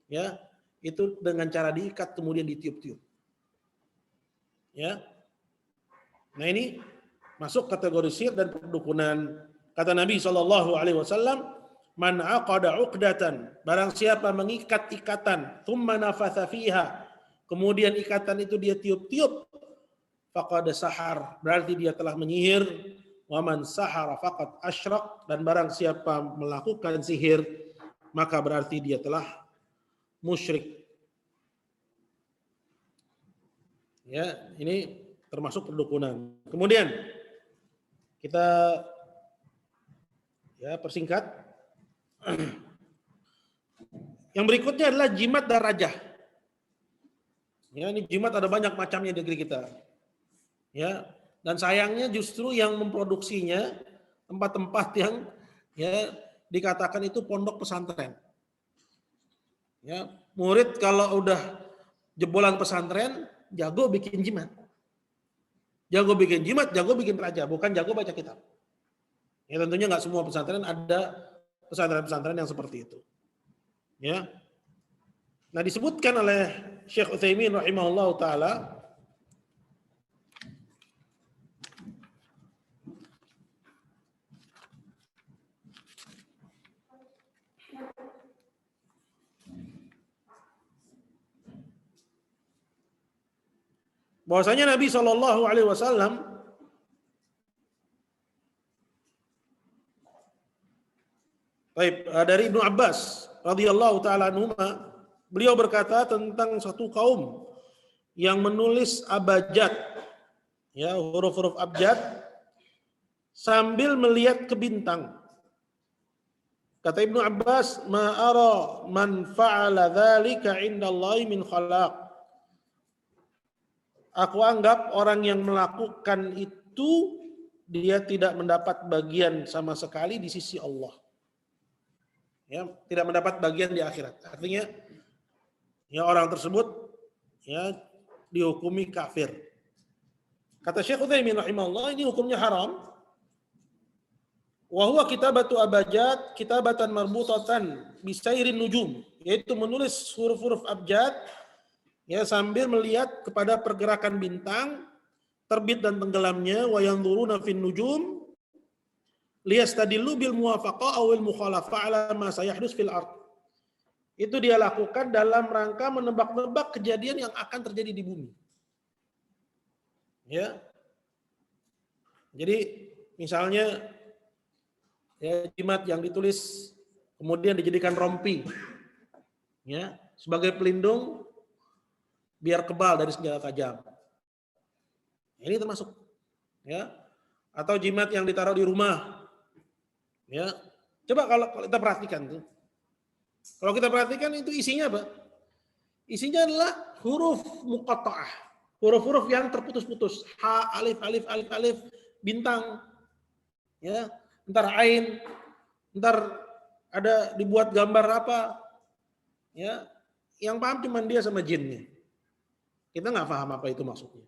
ya, itu dengan cara diikat kemudian ditiup-tiup. Ya. Nah ini masuk kategori sihir dan perdukunan. Kata Nabi SAW, man aqada uqdatan, barang siapa mengikat ikatan, thumma nafatha fiha, kemudian ikatan itu dia tiup-tiup, faqad sahar, berarti dia telah menyihir. Wa man sahara faqad asyrak, dan barang siapa melakukan sihir, maka berarti dia telah musyrik. Ya, ini termasuk perdukunan. Kemudian Kita ya persingkat. Yang berikutnya adalah jimat dan rajah. Ya, ini jimat ada banyak macamnya di negeri kita. Ya, dan sayangnya justru yang memproduksinya tempat-tempat yang ya dikatakan itu pondok pesantren. Ya, murid kalau udah jebolan pesantren, jago bikin jimat. Jago bikin jimat, jago bikin raja, bukan jago baca kitab. Ya tentunya nggak semua pesantren, ada pesantren-pesantren yang seperti itu. Ya. Nah, disebutkan oleh Syekh Utsaimin rahimahullah taala bahwasanya Nabi Shallallahu alaihi wasallam dari Ibnu Abbas radhiyallahu taala anhuma, beliau berkata tentang satu kaum yang menulis abjad, ya huruf-huruf abjad sambil melihat ke bintang. Kata Ibnu Abbas, "Ma ara man fa'ala dzalika 'indallahi min khalaq." Aku anggap orang yang melakukan itu dia tidak mendapat bagian sama sekali di sisi Allah. Ya, tidak mendapat bagian di akhirat. Artinya ya orang tersebut ya dihukumi kafir. Kata Syekh Utsaimin rahimahullah, ini hukumnya haram. Wa huwa kitabatu abjad kitabatan marbutatan bisairin nujum, yaitu menulis huruf-huruf abjad ya sambil melihat kepada pergerakan bintang terbit dan tenggelamnya, wa yanzuruna fin nujum liyastadillu bil muwafaqah aw al mukhalafah ala ma sayahdus fil ard. Itu dia lakukan dalam rangka menebak-nebak kejadian yang akan terjadi di bumi. Ya. Jadi misalnya ya jimat yang ditulis kemudian dijadikan rompi ya sebagai pelindung biar kebal dari senjata tajam. Ini termasuk ya. Atau jimat yang ditaruh di rumah. Ya. Coba kalau kita perhatikan tuh. Kalau kita perhatikan itu isinya apa? Isinya adalah huruf muqatta'ah. Huruf-huruf yang terputus-putus. Ha, alif, alif, alif, alif, bintang. Ya, ntar ain, ntar ada dibuat gambar apa. Ya, yang paham cuma dia sama jinnya. Kita nggak paham apa itu maksudnya.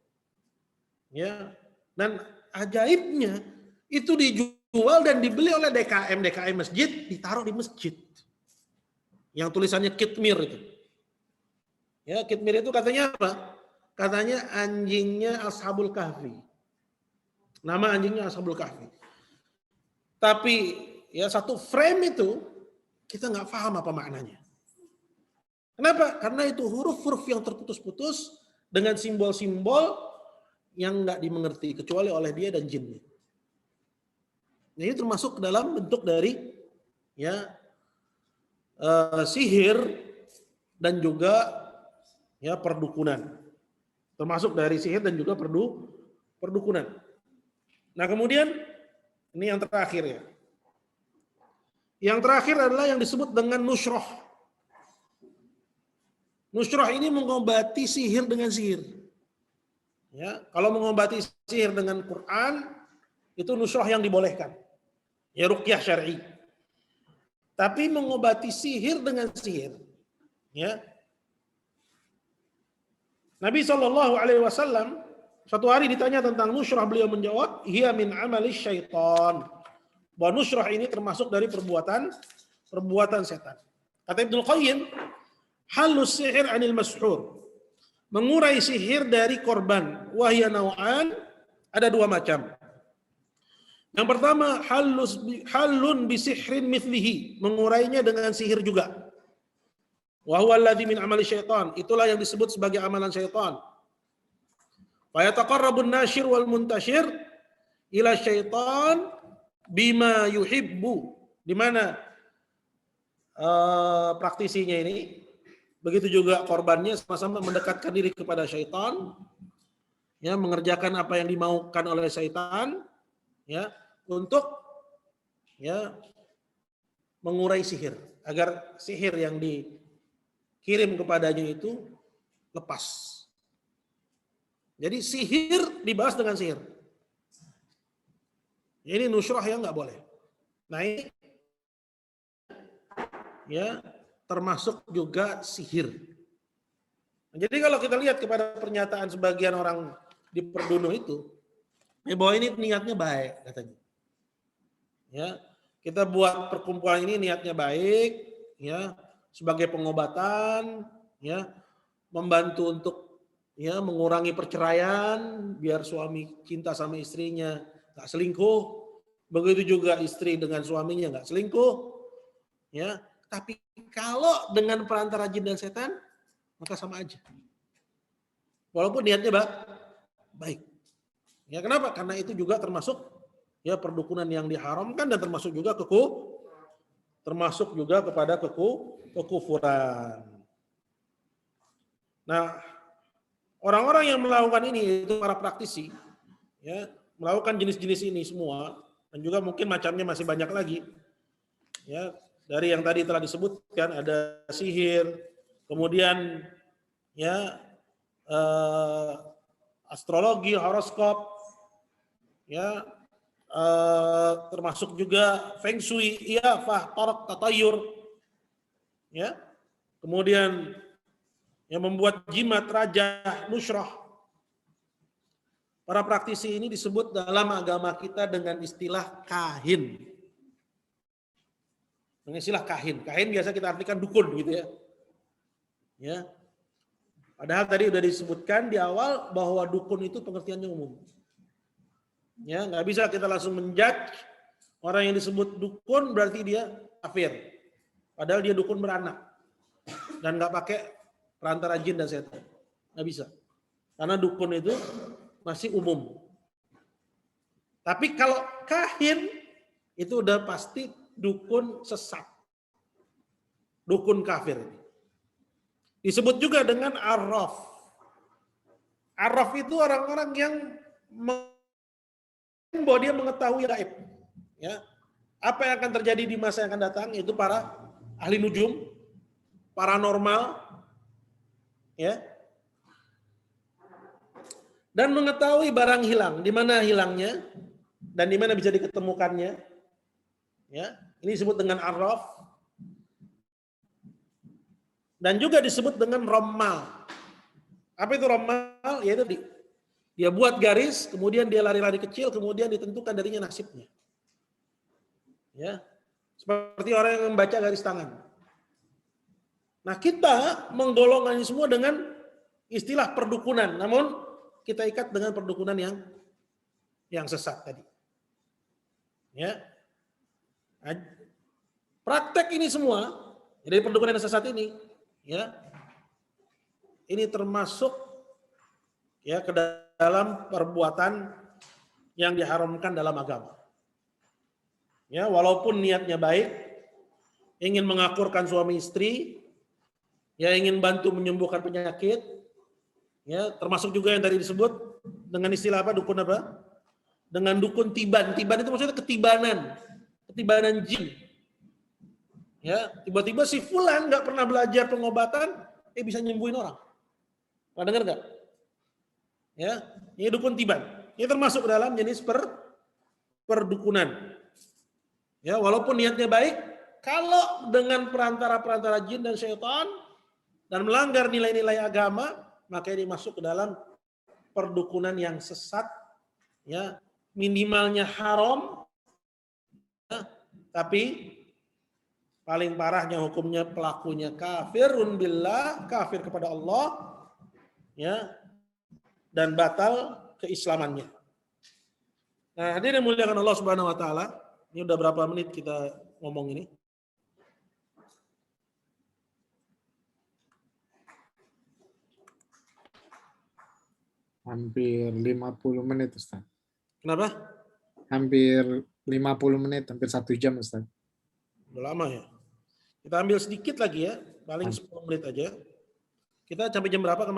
Ya, dan ajaibnya itu dijual dan dibeli oleh DKM masjid, ditaruh di masjid. Yang tulisannya kitmir itu. Ya, kitmir itu katanya apa? Katanya anjingnya Ashabul Kahfi. Nama anjingnya Ashabul Kahfi. Tapi ya satu frame itu kita nggak paham apa maknanya. Kenapa? Karena itu huruf-huruf yang terputus-putus dengan simbol-simbol yang nggak dimengerti kecuali oleh dia dan jinnya. Nah, ini termasuk dalam bentuk dari ya sihir dan juga ya perdukunan. Termasuk dari sihir dan juga perdukunan. Nah, kemudian ini yang terakhir ya. Yang terakhir adalah yang disebut dengan nusroh. Nusroh ini mengobati sihir dengan sihir. Ya, kalau mengobati sihir dengan Quran itu nusroh yang dibolehkan. Ya ruqyah syar'i. Tapi mengobati sihir dengan sihir. Ya. Nabi SAW suatu hari ditanya tentang nusrah, beliau menjawab, hiya min amali syaitan. Bahwa nusrah ini termasuk dari perbuatan setan. Kata Ibnu Qayyim, halus sihir anil mashur. Mengurai sihir dari korban. Wahya naw'an, ada dua macam. Yang pertama, halun bisihrin mithlihi, mengurainya dengan sihir juga. Wa huwa alladzi min amali syaitan, itulah yang disebut sebagai amalan syaitan. Fa yataqarrabun nasyir wal muntashir ila syaitan bima yuhibbu. Di mana praktisinya ini, begitu juga korbannya sama-sama mendekatkan diri kepada syaitan, ya mengerjakan apa yang dimaukan oleh syaitan, ya. untuk ya mengurai sihir, agar sihir yang dikirim kepadanya itu lepas. Jadi sihir dibalas dengan sihir. Ini nusyrah yang nggak boleh. Nah ini ya termasuk juga sihir. Jadi kalau kita lihat kepada pernyataan sebagian orang di Perduno itu, ya bahwa ini niatnya baik katanya. Ya, kita buat perkumpulan ini niatnya baik, ya sebagai pengobatan, ya membantu untuk ya mengurangi perceraian, biar suami cinta sama istrinya nggak selingkuh, begitu juga istri dengan suaminya nggak selingkuh, ya. Tapi kalau dengan perantara jin dan setan, maka sama aja. Walaupun niatnya baik. Ya kenapa? Karena itu juga termasuk ya perdukunan yang diharamkan dan termasuk juga kepada kekufuran. Nah, orang-orang yang melakukan ini itu para praktisi, ya melakukan jenis-jenis ini semua, dan juga mungkin macamnya masih banyak lagi. Ya, dari yang tadi telah disebutkan ada sihir, kemudian ya astrologi, horoskop, ya termasuk juga feng shui, iya, tarot, tatayur, ya, kemudian yang membuat jimat, raja, nusyrah. Para praktisi ini disebut dalam agama kita dengan istilah kahin. Dengan istilah kahin. Kahin biasa kita artikan dukun gitu ya. Ya. Padahal tadi udah disebutkan di awal bahwa dukun itu pengertiannya umum. Ya, nggak bisa kita langsung menjudge orang yang disebut dukun berarti dia kafir. Padahal dia dukun beranak dan nggak pakai perantara jin dan setan. Nggak bisa. Karena dukun itu masih umum. Tapi kalau kahin itu udah pasti dukun sesat. Dukun kafir. Disebut juga dengan arraf. Arraf itu orang-orang yang bahwa dia mengetahui gaib. Ya. Apa yang akan terjadi di masa yang akan datang itu para ahli nujum, paranormal, ya. Dan mengetahui barang hilang, di mana hilangnya dan di mana bisa diketemukannya. Ya, ini disebut dengan arraf. Dan juga disebut dengan rommal. Apa itu rommal? Yaitu dia buat garis, kemudian dia lari-lari kecil, kemudian ditentukan darinya nasibnya. Ya, seperti orang yang membaca garis tangan. Nah, kita menggolongkan ini semua dengan istilah perdukunan, namun kita ikat dengan perdukunan yang sesat tadi. Ya. Nah, praktek ini semua dari perdukunan yang sesat ini, ya, ini termasuk ya ke dalam perbuatan yang diharamkan dalam agama. Ya, walaupun niatnya baik, ingin mengakurkan suami istri, ya ingin bantu menyembuhkan penyakit, ya termasuk juga yang tadi disebut dengan istilah apa, dukun apa? Dengan dukun tiban. Tiban itu maksudnya ketibanan jin. Ya, tiba-tiba si fulan nggak pernah belajar pengobatan, bisa nyembuhin orang. Pernah dengar nggak? Ya, ini dukun tiban. Ini termasuk dalam jenis perdukunan. Ya, walaupun niatnya baik, kalau dengan perantara jin dan syaitan dan melanggar nilai-nilai agama, maka ini masuk ke dalam perdukunan yang sesat, ya minimalnya haram, ya, tapi paling parahnya hukumnya pelakunya kafirun billah, kafir kepada Allah, ya, dan batal keislamannya. Nah, hadirin muliakan Allah Subhanahu wa taala, ini udah berapa menit kita ngomong ini? Hampir 50 menit, Ustaz. Kenapa? Hampir 50 menit, hampir 1 jam, Ustaz. Udah lama ya. Kita ambil sedikit lagi ya, paling 10 menit aja. Kita sampai jam berapa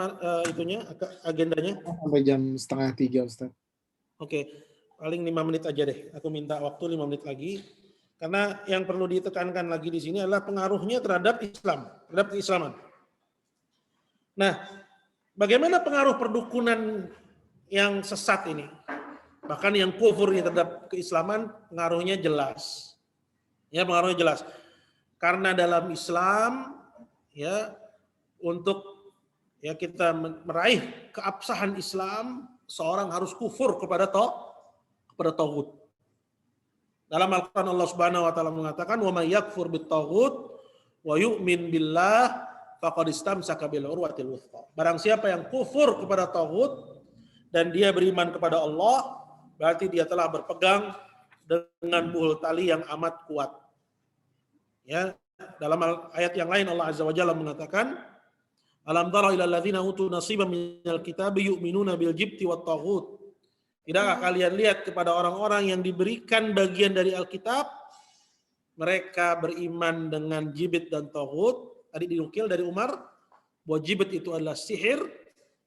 itunya, agendanya? Sampai jam 2:30, Ustaz. Oke. paling 5 menit aja deh. Aku minta waktu 5 menit lagi. Karena yang perlu ditekankan lagi di sini adalah pengaruhnya terhadap Islam, terhadap keislaman. Nah, bagaimana pengaruh perdukunan yang sesat ini? Bahkan yang kufur ini terhadap keislaman, pengaruhnya jelas. Ya, pengaruhnya jelas. Karena dalam Islam, ya, untuk ya kita meraih keabsahan Islam, seorang harus kufur kepada tauhid. Dalam Al-Quran Allah Subhanahu wa taala mengatakan wa may yakfur bit-taghut wa yu'min billah faqad istamsaka bil urwatil wuthqa. Barang siapa yang kufur kepada tauhid dan dia beriman kepada Allah, berarti dia telah berpegang dengan buhul tali yang amat kuat. Ya, dalam ayat yang lain Allah Azza wa Jalla mengatakan alam tara ilal ladzina utu nasiban minal kitabi yu'minuna bil jibti wat taghut. Tidakkah kalian lihat kepada orang-orang yang diberikan bagian dari Alkitab, mereka beriman dengan jibit dan taghut. Tadi dinukil dari Umar bahwa jibit itu adalah sihir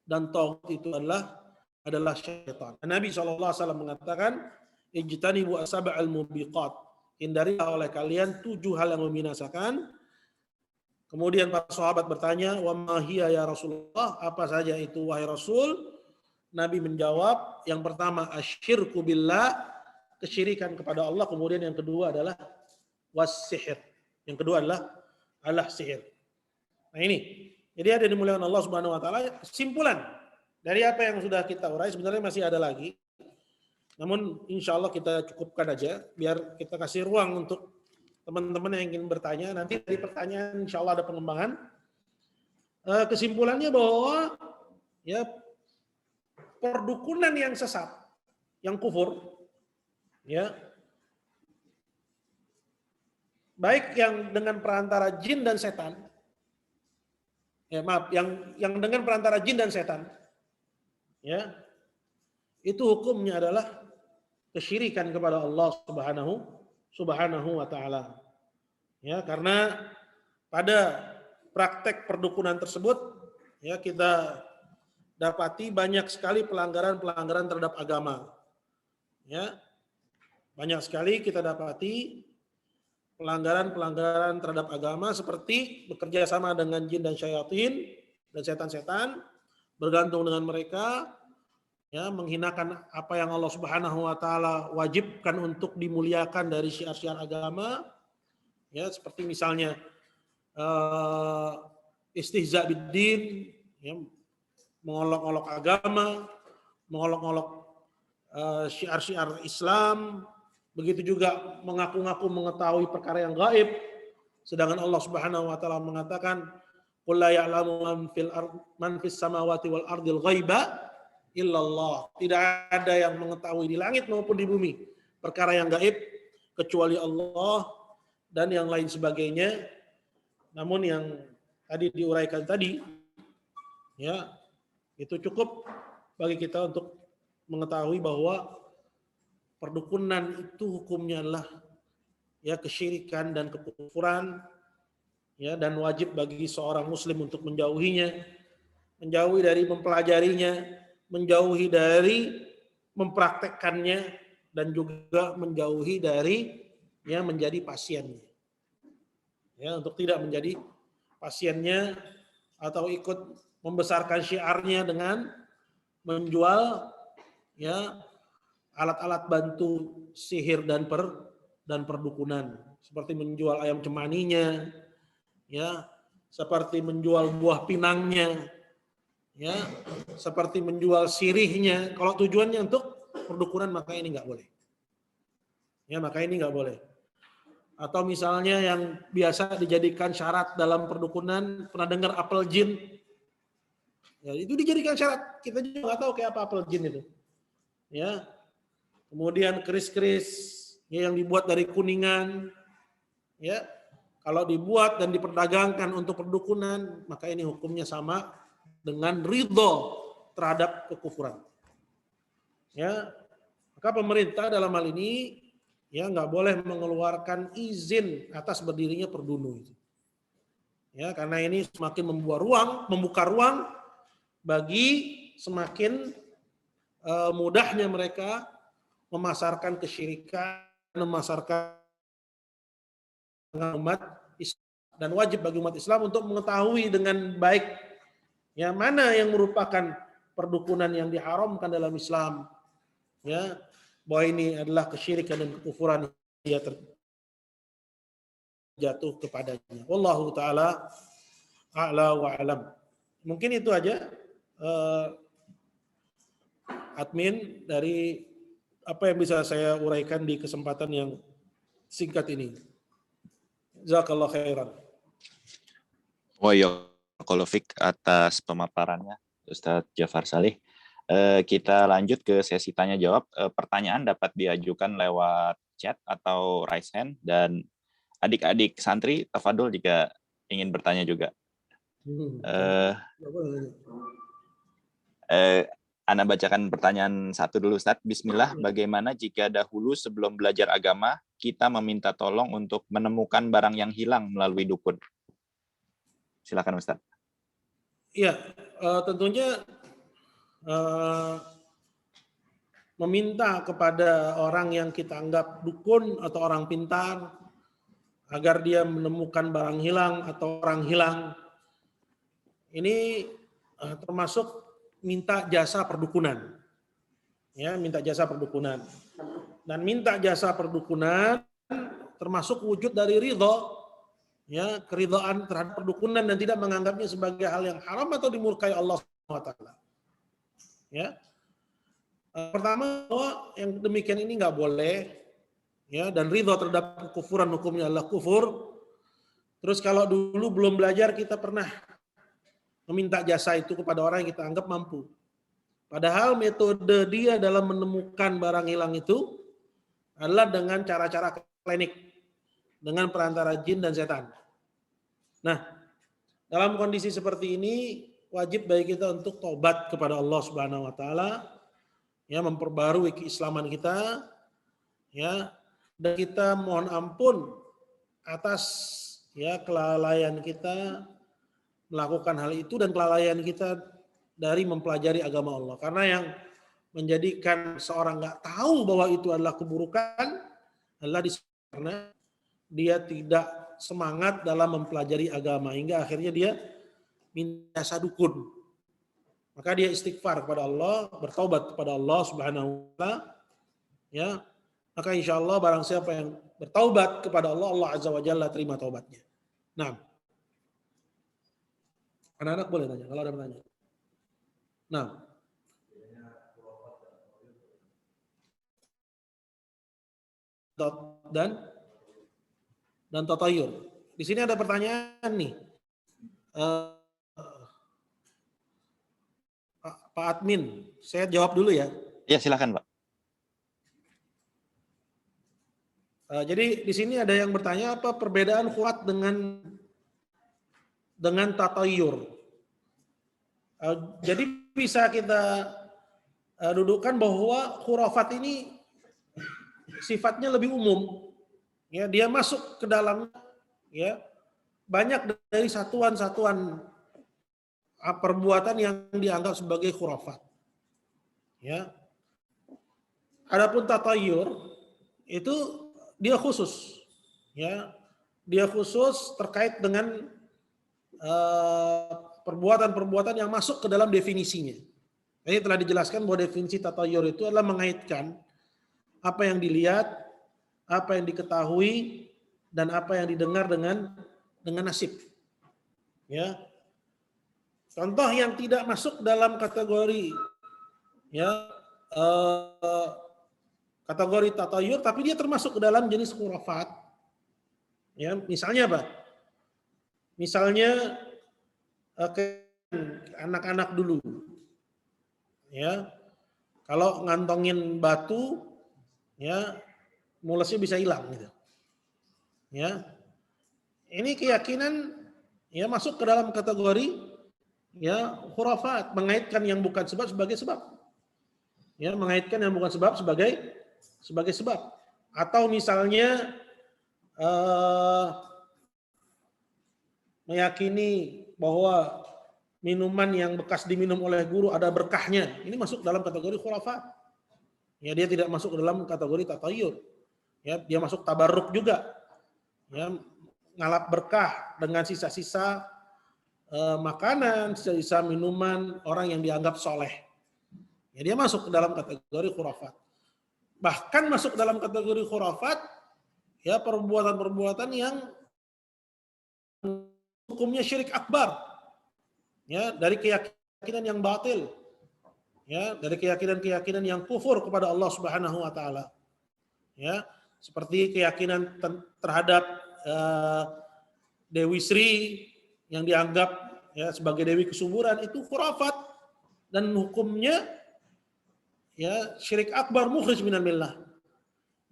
dan taghut itu adalah syaitan. Nabi SAW mengatakan, ijtanibu asab'al mubiqat. Hindarilah oleh kalian 7 hal yang membinasakan. Kemudian para sahabat bertanya, wa ma hiya ya Rasulullah? Apa saja itu wahai Rasul? Nabi menjawab, yang pertama asyirku billah, kesyirikan kepada Allah. Kemudian yang kedua adalah was-sihir. Yang kedua adalah sihir. Nah ini, jadi ada dimuliakan Allah Subhanahu wa taala. Kesimpulan dari apa yang sudah kita urai, sebenarnya masih ada lagi. Namun insya Allah kita cukupkan aja, biar kita kasih ruang untuk teman-teman yang ingin bertanya. Nanti dari pertanyaan insya Allah ada pengembangan. Kesimpulannya bahwa ya perdukunan yang sesat, yang kufur, ya, baik yang dengan perantara jin dan setan, ya maaf, yang dengan perantara jin dan setan, ya, itu hukumnya adalah kesyirikan kepada Allah Subhanahu wa taala. Ya, karena pada praktek perdukunan tersebut, ya kita dapati banyak sekali pelanggaran-pelanggaran terhadap agama. Ya. Banyak sekali kita dapati pelanggaran-pelanggaran terhadap agama seperti bekerja sama dengan jin dan syaitan dan setan-setan, bergantung dengan mereka, ya, menghinakan apa yang Allah Subhanahu wa taala wajibkan untuk dimuliakan dari syiar-syiar agama. Ya, seperti misalnya istihza biddin, ya, mengolok-olok agama, mengolok-olok syiar-syiar Islam, begitu juga mengaku-ngaku mengetahui perkara yang gaib, sedangkan Allah Subhanahu wa taala mengatakan qul la ya'lamu man fis samawati wal ardil ghaiba illallah. Tidak ada yang mengetahui di langit maupun di bumi perkara yang gaib kecuali Allah dan yang lain sebagainya. Namun yang tadi diuraikan tadi, ya, itu cukup bagi kita untuk mengetahui bahwa perdukunan itu hukumnya adalah ya kesyirikan dan kekufuran, ya, dan wajib bagi seorang muslim untuk menjauhinya, menjauhi dari mempelajarinya, menjauhi dari mempraktekkannya, dan juga menjauhi dari ya menjadi pasiennya. Ya, untuk tidak menjadi pasiennya atau ikut membesarkan syiarnya dengan menjual ya alat-alat bantu sihir dan perdukunan, seperti menjual ayam cemaninya, ya, seperti menjual buah pinangnya, ya, seperti menjual sirihnya. Kalau tujuannya untuk perdukunan maka ini nggak boleh. Ya, maka ini nggak boleh. Atau misalnya yang biasa dijadikan syarat dalam perdukunan, pernah dengar apel jin? Ya, itu dijadikan syarat. Kita juga nggak tahu kayak apa apel jin itu. Ya. Kemudian keris-keris ya, yang dibuat dari kuningan, ya, kalau dibuat dan diperdagangkan untuk perdukunan, maka ini hukumnya sama dengan ridho terhadap kekufuran. Ya, maka pemerintah dalam hal ini ya nggak boleh mengeluarkan izin atas berdirinya perdunu. Ya, karena ini semakin membuka ruang bagi semakin mudahnya mereka memasarkan kesyirikan, memasarkan umat Islam, dan wajib bagi umat Islam untuk mengetahui dengan baik ya mana yang merupakan perdukunan yang diharamkan dalam Islam, ya, bahwa ini adalah kesyirikan dan kekufuran yang terjatuh kepadanya. Wallahu taala a'la wa alam. Mungkin itu aja admin dari apa yang bisa saya uraikan di kesempatan yang singkat ini. Jazakallahu khairan. Wa yaqulu fik atas pemaparannya Ustadz Jafar Salih. Kita lanjut ke sesi tanya jawab. Pertanyaan dapat diajukan lewat chat atau raise hand, dan adik-adik santri tafadhol jika ingin bertanya juga. Ana bacakan pertanyaan satu dulu, Ustadz. Bismillah, bagaimana jika dahulu sebelum belajar agama, kita meminta tolong untuk menemukan barang yang hilang melalui dukun? Silakan, Ustadz. Iya, tentunya meminta kepada orang yang kita anggap dukun atau orang pintar agar dia menemukan barang hilang atau orang hilang, ini termasuk minta jasa perdukunan. Ya, minta jasa perdukunan. Dan minta jasa perdukunan termasuk wujud dari ridho, ya, keridhaan terhadap perdukunan dan tidak menganggapnya sebagai hal yang haram atau dimurkai Allah SWT. Ya. Pertama, bahwa yang demikian ini nggak boleh, ya, dan ridho terhadap kekufuran hukumnya adalah kufur. Terus kalau dulu belum belajar kita pernah meminta jasa itu kepada orang yang kita anggap mampu. Padahal metode dia dalam menemukan barang hilang itu adalah dengan cara-cara klinik, dengan perantara jin dan setan. Nah, dalam kondisi seperti ini wajib bagi kita untuk taubat kepada Allah Subhanahu wa taala, ya, memperbarui keislaman kita, ya, dan kita mohon ampun atas, ya, kelalaian kita melakukan hal itu dan kelalaian kita dari mempelajari agama Allah. Karena yang menjadikan seorang nggak tahu bahwa itu adalah keburukan adalah karena dia tidak semangat dalam mempelajari agama hingga akhirnya dia minta jasa dukun. Maka dia istighfar kepada Allah, bertaubat kepada Allah Subhanahu wa taala, ya. Maka insya Allah barang siapa yang bertaubat kepada Allah, Allah Azza wa Jalla terima taubatnya. Nah, anak-anak boleh tanya kalau ada pertanyaan. Nah, dan tatayur. Di sini ada pertanyaan nih, Pak Admin. Saya jawab dulu ya. Ya, silakan, Pak. Jadi di sini ada yang bertanya apa perbedaan khurat dengan tatayur. Jadi bisa kita dudukkan bahwa khurafat ini sifatnya lebih umum, ya, dia masuk ke dalam, ya, banyak dari satuan-satuan perbuatan yang dianggap sebagai khurafat, ya. Adapun tatayur itu dia khusus, ya, dia khusus terkait dengan perbuatan-perbuatan yang masuk ke dalam definisinya. Ini telah dijelaskan bahwa definisi tatayur itu adalah mengaitkan apa yang dilihat, apa yang diketahui, dan apa yang didengar dengan nasib. Ya. Contoh yang tidak masuk dalam kategori, ya, kategori tatayur, tapi dia termasuk ke dalam jenis khurafat. Ya, misalnya apa? Misalnya anak-anak dulu, ya, kalau ngantongin batu, ya, mulesnya bisa hilang, gitu. Ya, ini keyakinan, ya, masuk ke dalam kategori, ya, khurafat, mengaitkan yang bukan sebab sebagai sebab, ya, mengaitkan yang bukan sebab sebagai sebab, atau misalnya meyakini bahwa minuman yang bekas diminum oleh guru ada berkahnya, ini masuk dalam kategori khurafat. Ya, dia tidak masuk ke dalam kategori tatayur. Ya, dia masuk tabarruk juga. Ya, ngalap berkah dengan sisa-sisa makanan, sisa-sisa minuman orang yang dianggap soleh. Ya, dia masuk ke dalam kategori khurafat. Bahkan masuk dalam kategori khurafat, ya perbuatan-perbuatan yang hukumnya syirik akbar, ya dari keyakinan yang batil, ya dari keyakinan-keyakinan yang kufur kepada Allah Subhanahu wa taala. Ya, seperti keyakinan terhadap Dewi Sri yang dianggap ya sebagai dewi kesuburan, itu khurafat dan hukumnya ya syirik akbar mukhrij minal millah.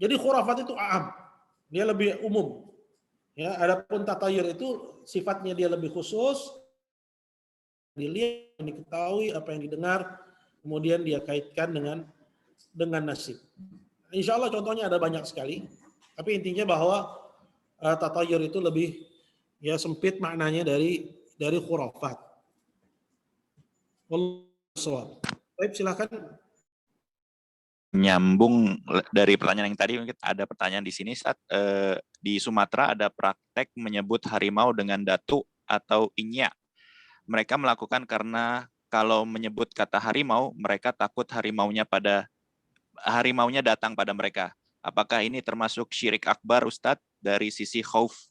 Jadi khurafat itu am, dia lebih umum. Ya, adapun tatayur itu sifatnya dia lebih khusus, dilihat, diketahui, apa yang didengar, kemudian dia kaitkan dengan nasib. Insya Allah contohnya ada banyak sekali, tapi intinya bahwa tatayur itu lebih ya sempit maknanya dari khurafat. Wallahu a'lam. Baik, silakan. Nyambung dari pertanyaan yang tadi, mungkin ada pertanyaan di sini, Ustaz. Di Sumatera ada praktek menyebut harimau dengan datu atau inya. Mereka melakukan karena kalau menyebut kata harimau, mereka takut harimaunya datang pada mereka. Apakah ini termasuk syirik akbar, Ustaz, dari sisi khauf?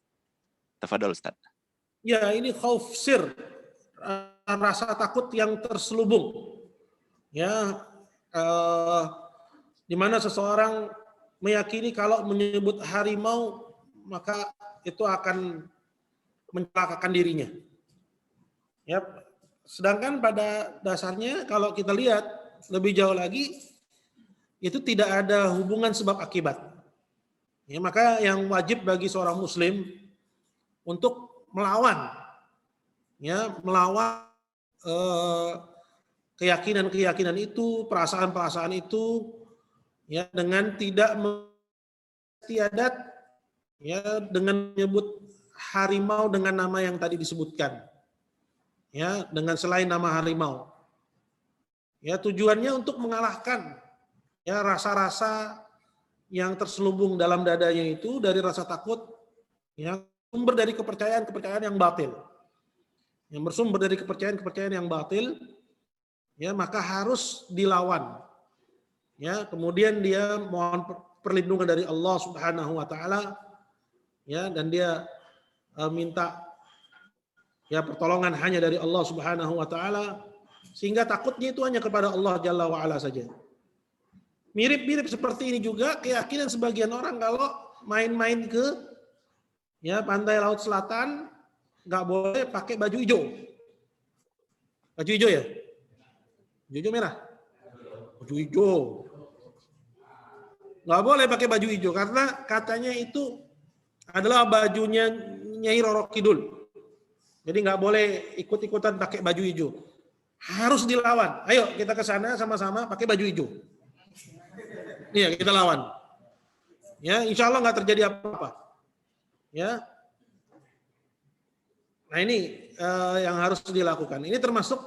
Tafadhol, Ustaz. Ya, ini khauf sir, rasa takut yang terselubung. Ya, di mana seseorang meyakini kalau menyebut harimau maka itu akan mencelakakan dirinya. Ya, sedangkan pada dasarnya kalau kita lihat lebih jauh lagi itu tidak ada hubungan sebab akibat. Ya, maka yang wajib bagi seorang muslim untuk melawan keyakinan-keyakinan itu, perasaan-perasaan itu, ya dengan tidak istiadat, ya dengan menyebut harimau dengan nama yang tadi disebutkan, ya dengan selain nama harimau. Ya, tujuannya untuk mengalahkan ya rasa-rasa yang terselubung dalam dadanya itu dari rasa takut, yang sumber dari kepercayaan yang batil. Yang bersumber dari kepercayaan yang batil, ya maka harus dilawan. Ya, kemudian dia mohon perlindungan dari Allah Subhanahu wa taala, ya, dan dia minta ya pertolongan hanya dari Allah Subhanahu wa taala, sehingga takutnya itu hanya kepada Allah Jalla wa ala saja. Mirip-mirip seperti ini juga keyakinan sebagian orang kalau main-main ke ya pantai laut selatan nggak boleh pakai baju hijau. Baju hijau ya? Baju hijau merah? Baju hijau. Nggak boleh pakai baju hijau karena katanya itu adalah bajunya Nyai Roro Kidul. Jadi nggak boleh ikut-ikutan pakai baju hijau. Harus dilawan. Ayo kita ke sana sama-sama pakai baju hijau. Iya, kita lawan. Ya, insya Allah nggak terjadi apa-apa. Ya. Nah ini yang harus dilakukan. Ini termasuk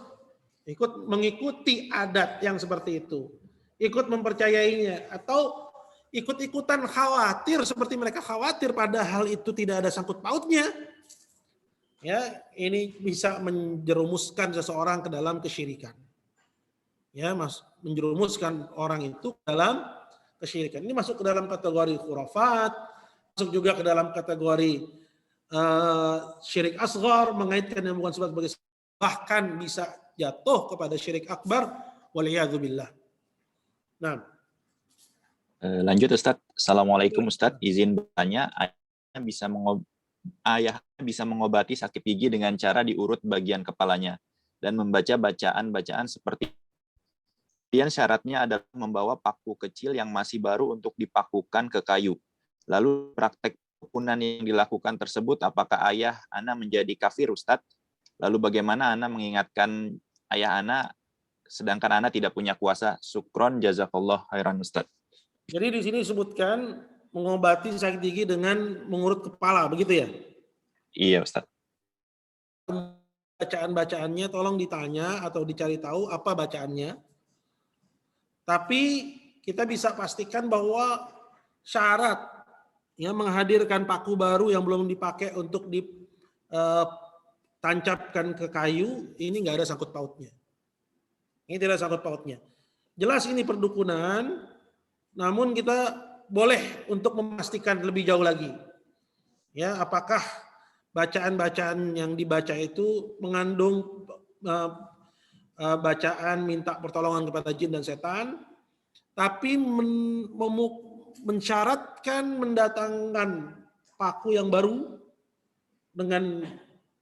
ikut mengikuti adat yang seperti itu, ikut mempercayainya, atau ikut-ikutan khawatir seperti mereka khawatir padahal itu tidak ada sangkut pautnya. Ya, ini bisa menjerumuskan seseorang ke dalam kesyirikan. Ya, menjerumuskan orang itu ke dalam kesyirikan. Ini masuk ke dalam kategori khurafat, masuk juga ke dalam kategori syirik asghar, mengaitkan yang bukan sebagai, bahkan bisa jatuh kepada syirik akbar, waliyadzubillah. Nah, lanjut Ustadz. Assalamualaikum Ustadz, izin bertanya, ayah bisa mengobati sakit gigi dengan cara diurut bagian kepalanya dan membaca bacaan-bacaan seperti. Kemudian syaratnya adalah membawa paku kecil yang masih baru untuk dipakukan ke kayu. Lalu praktek kerukunan yang dilakukan tersebut, apakah ayah ana menjadi kafir, Ustadz? Lalu bagaimana ana mengingatkan ayah ana sedangkan ana tidak punya kuasa? Syukron, jazakallah khairan, Ustadz. Jadi di sini disebutkan mengobati sakit gigi dengan mengurut kepala, begitu ya? Iya, Ustadz. Bacaan-bacaannya tolong ditanya atau dicari tahu apa bacaannya. Tapi kita bisa pastikan bahwa syarat ya menghadirkan paku baru yang belum dipakai untuk ditancapkan ke kayu ini nggak ada sangkut pautnya. Ini tidak sangkut pautnya. Jelas ini perdukunan, namun kita boleh untuk memastikan lebih jauh lagi. Ya, apakah bacaan-bacaan yang dibaca itu mengandung bacaan minta pertolongan kepada jin dan setan, tapi mensyaratkan mendatangkan paku yang baru dengan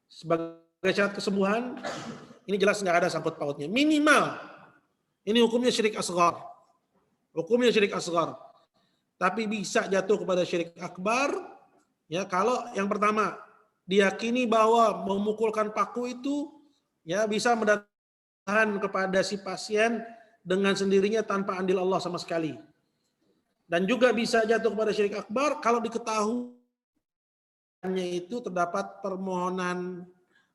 sebagai syarat kesembuhan, ini jelas nggak ada sangkut pautnya. Minimal, ini hukumnya syirik asghar. Hukumnya syirik asghar. Tapi bisa jatuh kepada syirik akbar, ya kalau yang pertama diyakini bahwa memukulkan paku itu ya bisa mendatangkan kepada si pasien dengan sendirinya tanpa andil Allah sama sekali. Dan juga bisa jatuh kepada syirik akbar kalau diketahui itu terdapat permohonan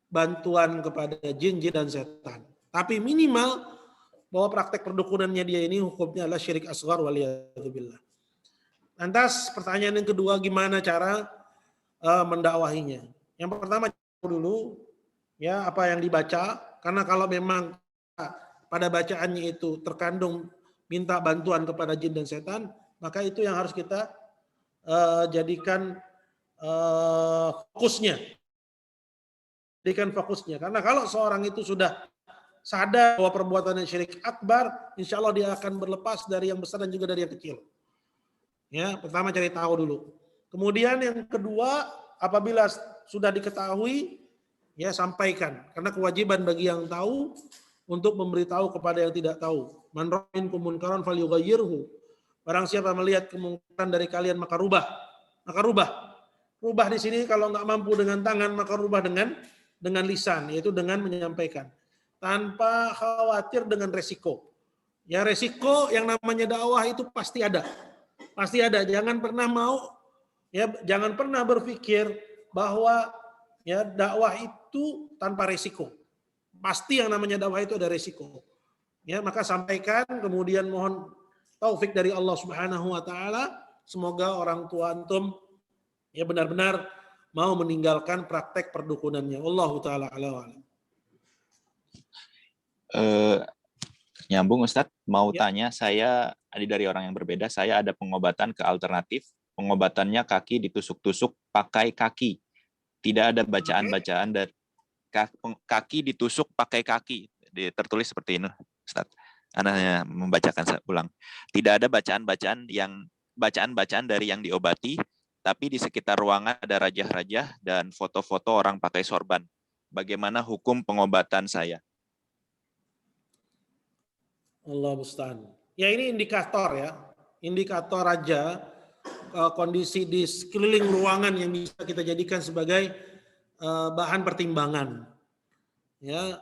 bantuan kepada jin-jin dan setan. Tapi minimal bahwa praktek perdukunannya dia ini hukumnya adalah syirik asghar waliyadzubillah. Lantas pertanyaan yang kedua, gimana cara mendakwahinya? Yang pertama dulu ya apa yang dibaca, karena kalau memang pada bacaannya itu terkandung minta bantuan kepada jin dan setan, maka itu yang harus kita jadikan fokusnya. Karena kalau seorang itu sudah sadar bahwa perbuatannya syirik akbar, insya Allah dia akan berlepas dari yang besar dan juga dari yang kecil. Ya, pertama cari tahu dulu. Kemudian yang kedua, apabila sudah diketahui, ya sampaikan. Karena kewajiban bagi yang tahu untuk memberitahu kepada yang tidak tahu. Man ra'a minkum munkaran falyughayyirhu. Barang siapa melihat kemungkaran dari kalian maka rubah. Maka rubah. Rubah di sini kalau nggak mampu dengan tangan maka rubah dengan lisan, yaitu dengan menyampaikan. Tanpa khawatir dengan resiko. Ya resiko yang namanya dakwah itu pasti ada. Pasti ada. Jangan pernah jangan pernah berpikir bahwa ya dakwah itu tanpa resiko. Pasti yang namanya dakwah itu ada resiko. Ya, maka sampaikan, kemudian mohon taufik dari Allah Subhanahu wa taala. Semoga orang tua antum ya benar-benar mau meninggalkan praktek perdukunannya. Wallahu taala a'lam. Nyambung Ustadz, mau Ya. tanya, saya dari orang yang berbeda, saya ada pengobatan ke alternatif, pengobatannya kaki ditusuk-tusuk pakai kaki. Tidak ada bacaan-bacaan dari kaki ditusuk pakai kaki. Tertulis seperti ini, Ustadz. Anda hanya membacakan ulang. Tidak ada bacaan-bacaan dari yang diobati, tapi di sekitar ruangan ada rajah-rajah dan foto-foto orang pakai sorban. Bagaimana hukum pengobatan saya? Allah musta'an. Ya ini indikator ya. Indikator aja kondisi di sekeliling ruangan yang bisa kita jadikan sebagai bahan pertimbangan. Ya,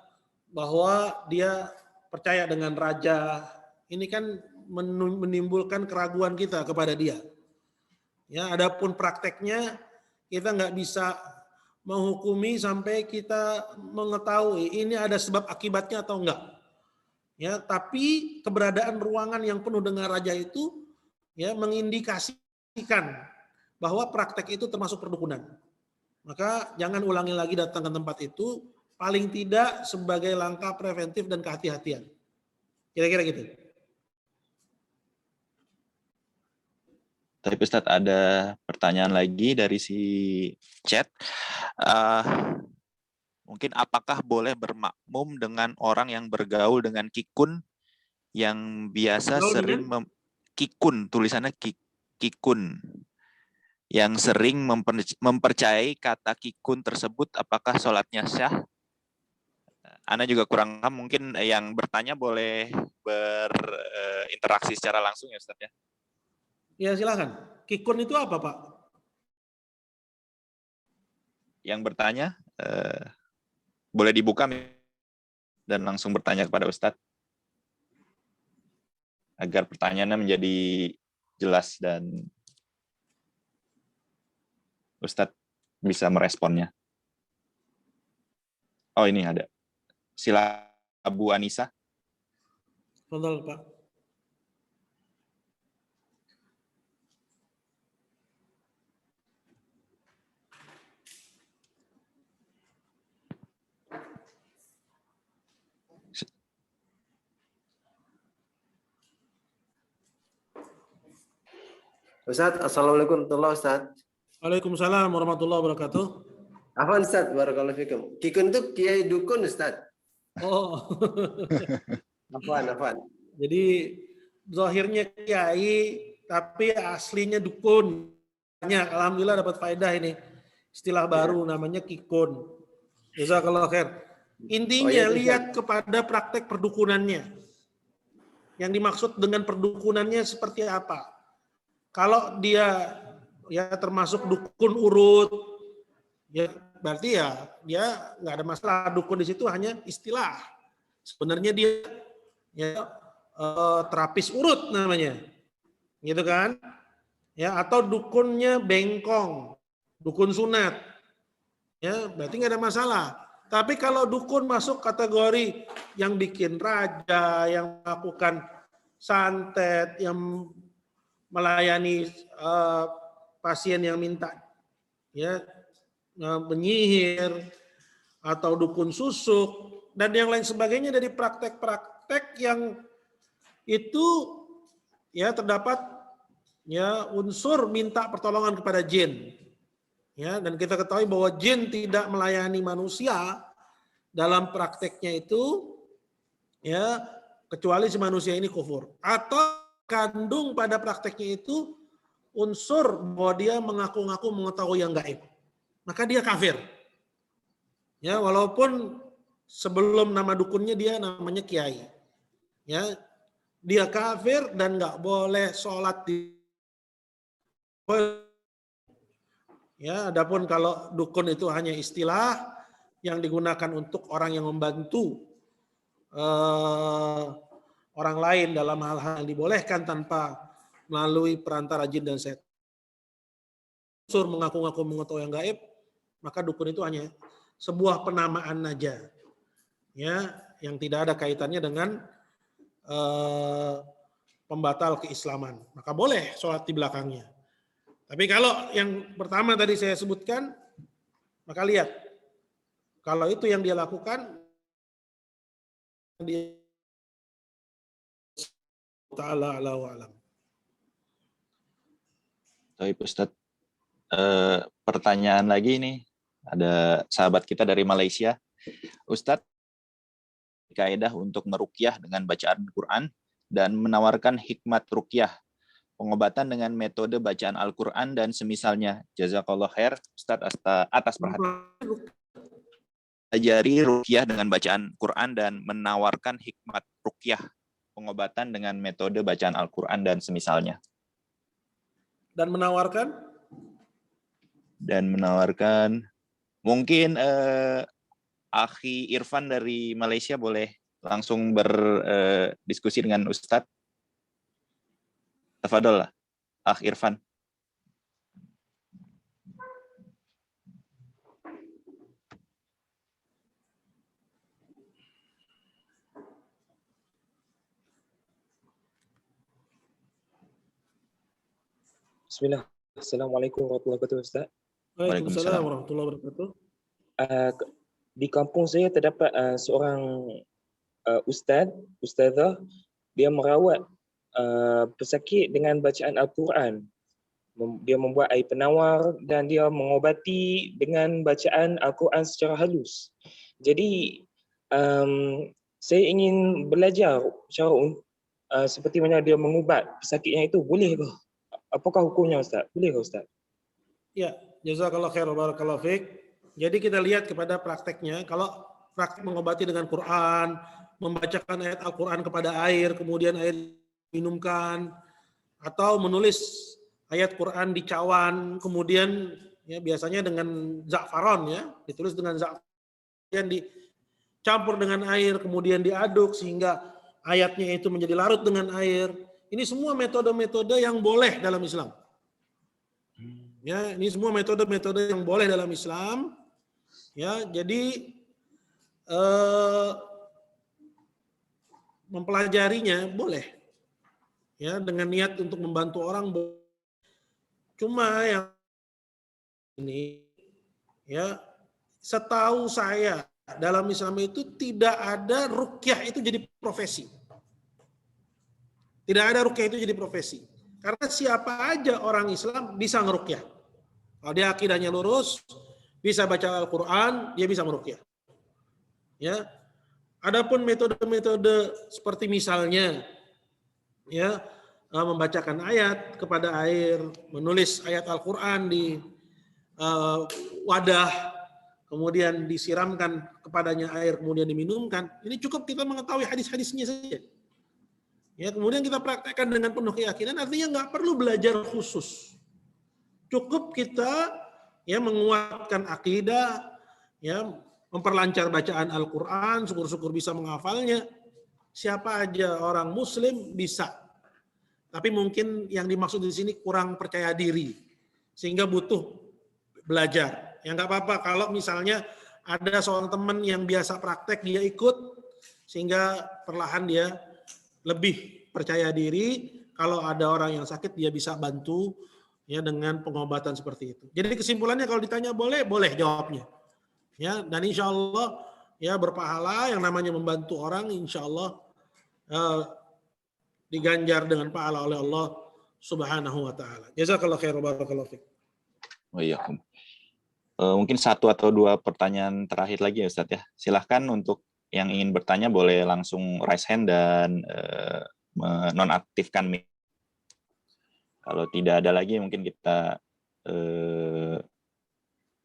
bahwa dia percaya dengan raja. Ini kan menimbulkan keraguan kita kepada dia. Ya, adapun prakteknya kita nggak bisa menghukumi sampai kita mengetahui ini ada sebab akibatnya atau enggak. Ya, tapi keberadaan ruangan yang penuh dengan raja itu ya mengindikasikan bahwa praktek itu termasuk perdukunan. Maka jangan ulangi lagi datang ke tempat itu, paling tidak sebagai langkah preventif dan kehati-hatian. Kira-kira gitu. Tapi Ustadz ada pertanyaan lagi dari si chat. Mungkin apakah boleh bermakmum dengan orang yang bergaul dengan kikun yang biasa sering kikun, tulisannya kikun, yang sering mempercayai kata kikun tersebut, apakah sholatnya syah? Ana juga kurang paham, mungkin yang bertanya boleh berinteraksi secara langsung ya Ustaz ya. Ya silakan. Kikun itu apa Pak? Yang bertanya boleh dibuka dan langsung bertanya kepada Ustadz agar pertanyaannya menjadi jelas dan Ustadz bisa meresponnya. Oh ini ada. Silakan Bu Anissa. Betul Pak. Ustaz, assalamualaikum warahmatullahi Ustaz. Waalaikumsalam warahmatullahi wabarakatuh. Afwan Ustaz, barakallahu fikum. Kikun itu kiai dukun Ustaz. Oh. Afwan. Jadi zahirnya kiai tapi aslinya dukun. Alhamdulillah dapat faedah ini. Istilah baru namanya kikun. Jazakallah khair. Intinya lihat kepada praktek perdukunannya. Yang dimaksud dengan perdukunannya seperti apa? Kalau dia ya termasuk dukun urut, ya berarti ya dia nggak ada masalah. Dukun di situ hanya istilah. Sebenarnya dia ya terapis urut namanya, gitu kan? Ya atau dukunnya bengkong, dukun sunat, ya berarti nggak ada masalah. Tapi kalau dukun masuk kategori yang bikin raja, yang melakukan santet, yang melayani pasien yang minta ya penyihir atau dukun susuk dan yang lain sebagainya dari praktek-praktek yang itu ya terdapat ya unsur minta pertolongan kepada jin. Ya, dan kita ketahui bahwa jin tidak melayani manusia dalam prakteknya itu ya kecuali si manusia ini kufur atau kandung pada prakteknya itu unsur bahwa dia mengaku-ngaku mengetahui yang gaib. Maka dia kafir. Ya, walaupun sebelum nama dukunnya dia namanya kiai. Ya, dia kafir dan nggak boleh sholat di. Ya, adapun kalau dukun itu hanya istilah yang digunakan untuk orang yang membantu orang lain dalam hal-hal yang dibolehkan tanpa melalui perantara jin dan setan. Unsur mengaku-ngaku mengetahui yang gaib, maka dukun itu hanya sebuah penamaan aja, ya, yang tidak ada kaitannya dengan pembatal keislaman. Maka boleh sholat di belakangnya. Tapi kalau yang pertama tadi saya sebutkan, maka lihat, kalau itu yang dia lakukan, dia ta'ala ala wa'alam. Baik Ustadz, pertanyaan lagi nih, ada sahabat kita dari Malaysia. Ustadz, kaidah untuk meruqyah dengan bacaan Quran dan menawarkan hikmat ruqyah, pengobatan dengan metode bacaan Al-Quran dan semisalnya. Jazakallah khair, Ustadz atas perhatian. Ajari ruqyah dengan bacaan Quran dan menawarkan hikmat ruqyah, pengobatan dengan metode bacaan Al-Quran dan semisalnya. Dan menawarkan? Dan menawarkan, mungkin Akhi Irfan dari Malaysia boleh langsung berdiskusi dengan Ustadz. Tafadhol, Akh Irfan. Bismillah. Assalamualaikum warahmatullahi wabarakatuh, Ustaz. Waalaikumsalam warahmatullahi wabarakatuh. Di kampung saya terdapat seorang ustazah, dia merawat pesakit dengan bacaan Al-Quran. Dia membuat air penawar dan dia mengobati dengan bacaan Al-Quran secara halus. Jadi saya ingin belajar cara seperti mana dia mengubat pesakitnya itu, boleh ke? Apakah hukumnya Ustaz? Boleh ke Ustaz? Ya, jazakallah khair wa barakallahu fiik. Jadi kita lihat kepada prakteknya. Kalau praktek mengobati dengan Quran, membacakan ayat Al-Quran kepada air, kemudian air minumkan, atau menulis ayat Quran di cawan, kemudian ya biasanya dengan za'faron ya, ditulis dengan za'faron, dicampur dengan air, kemudian diaduk sehingga ayatnya itu menjadi larut dengan air. Ini semua metode-metode yang boleh dalam Islam. Ya, ini semua metode-metode yang boleh dalam Islam. Ya, jadi mempelajarinya boleh. Ya, dengan niat untuk membantu orang. Cuma yang ini ya, setahu saya dalam Islam itu tidak ada ruqyah itu jadi profesi. Tidak ada ruqyah itu jadi profesi. Karena siapa aja orang Islam bisa ngeruqyah. Kalau dia akidahnya lurus, bisa baca Al-Quran, dia bisa meruqyah. Ya. Adapun metode-metode seperti misalnya ya membacakan ayat kepada air, menulis ayat Al-Quran di wadah, kemudian disiramkan kepadanya air, kemudian diminumkan. Ini cukup kita mengetahui hadis-hadisnya saja. Ya, kemudian kita praktekkan dengan penuh keyakinan, artinya nggak perlu belajar khusus. Cukup kita ya menguatkan akidah, ya memperlancar bacaan Al-Quran, syukur-syukur bisa menghafalnya. Siapa aja orang Muslim bisa. Tapi mungkin yang dimaksud di sini kurang percaya diri, sehingga butuh belajar. Ya nggak apa-apa kalau misalnya ada seorang teman yang biasa praktek, dia ikut, sehingga perlahan dia lebih percaya diri. Kalau ada orang yang sakit, dia bisa bantu ya dengan pengobatan seperti itu. Jadi kesimpulannya kalau ditanya boleh, boleh jawabnya. Ya, dan insya Allah ya berpahala, yang namanya membantu orang, insya Allah diganjar dengan pahala oleh Allah Subhanahu wa taala. Jazakallahu khairan, barakallahu fiik. Mungkin 1 atau 2 pertanyaan terakhir lagi ya Ustadz ya. Silahkan untuk yang ingin bertanya boleh langsung raise hand dan menonaktifkan mic. Kalau tidak ada lagi mungkin kita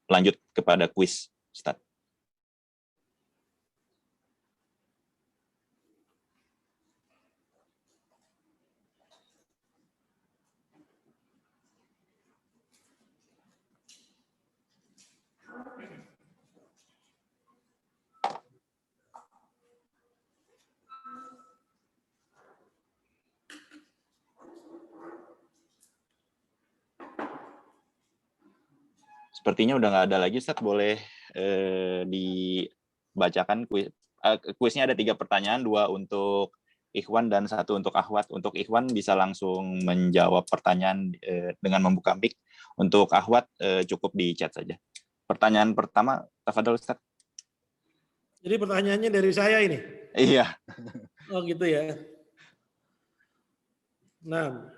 lanjut kepada kuis Ustadz. Sepertinya udah nggak ada lagi, Ustadz. Boleh dibacakan kuis. Kuisnya ada 3 pertanyaan, 2 untuk Ikhwan dan 1 untuk Akhwat. Untuk Ikhwan bisa langsung menjawab pertanyaan dengan membuka mic. Untuk Akhwat cukup di chat saja. Pertanyaan pertama, tafadhol Ustadz. Jadi pertanyaannya dari saya ini. Iya. Oh gitu ya. Nah,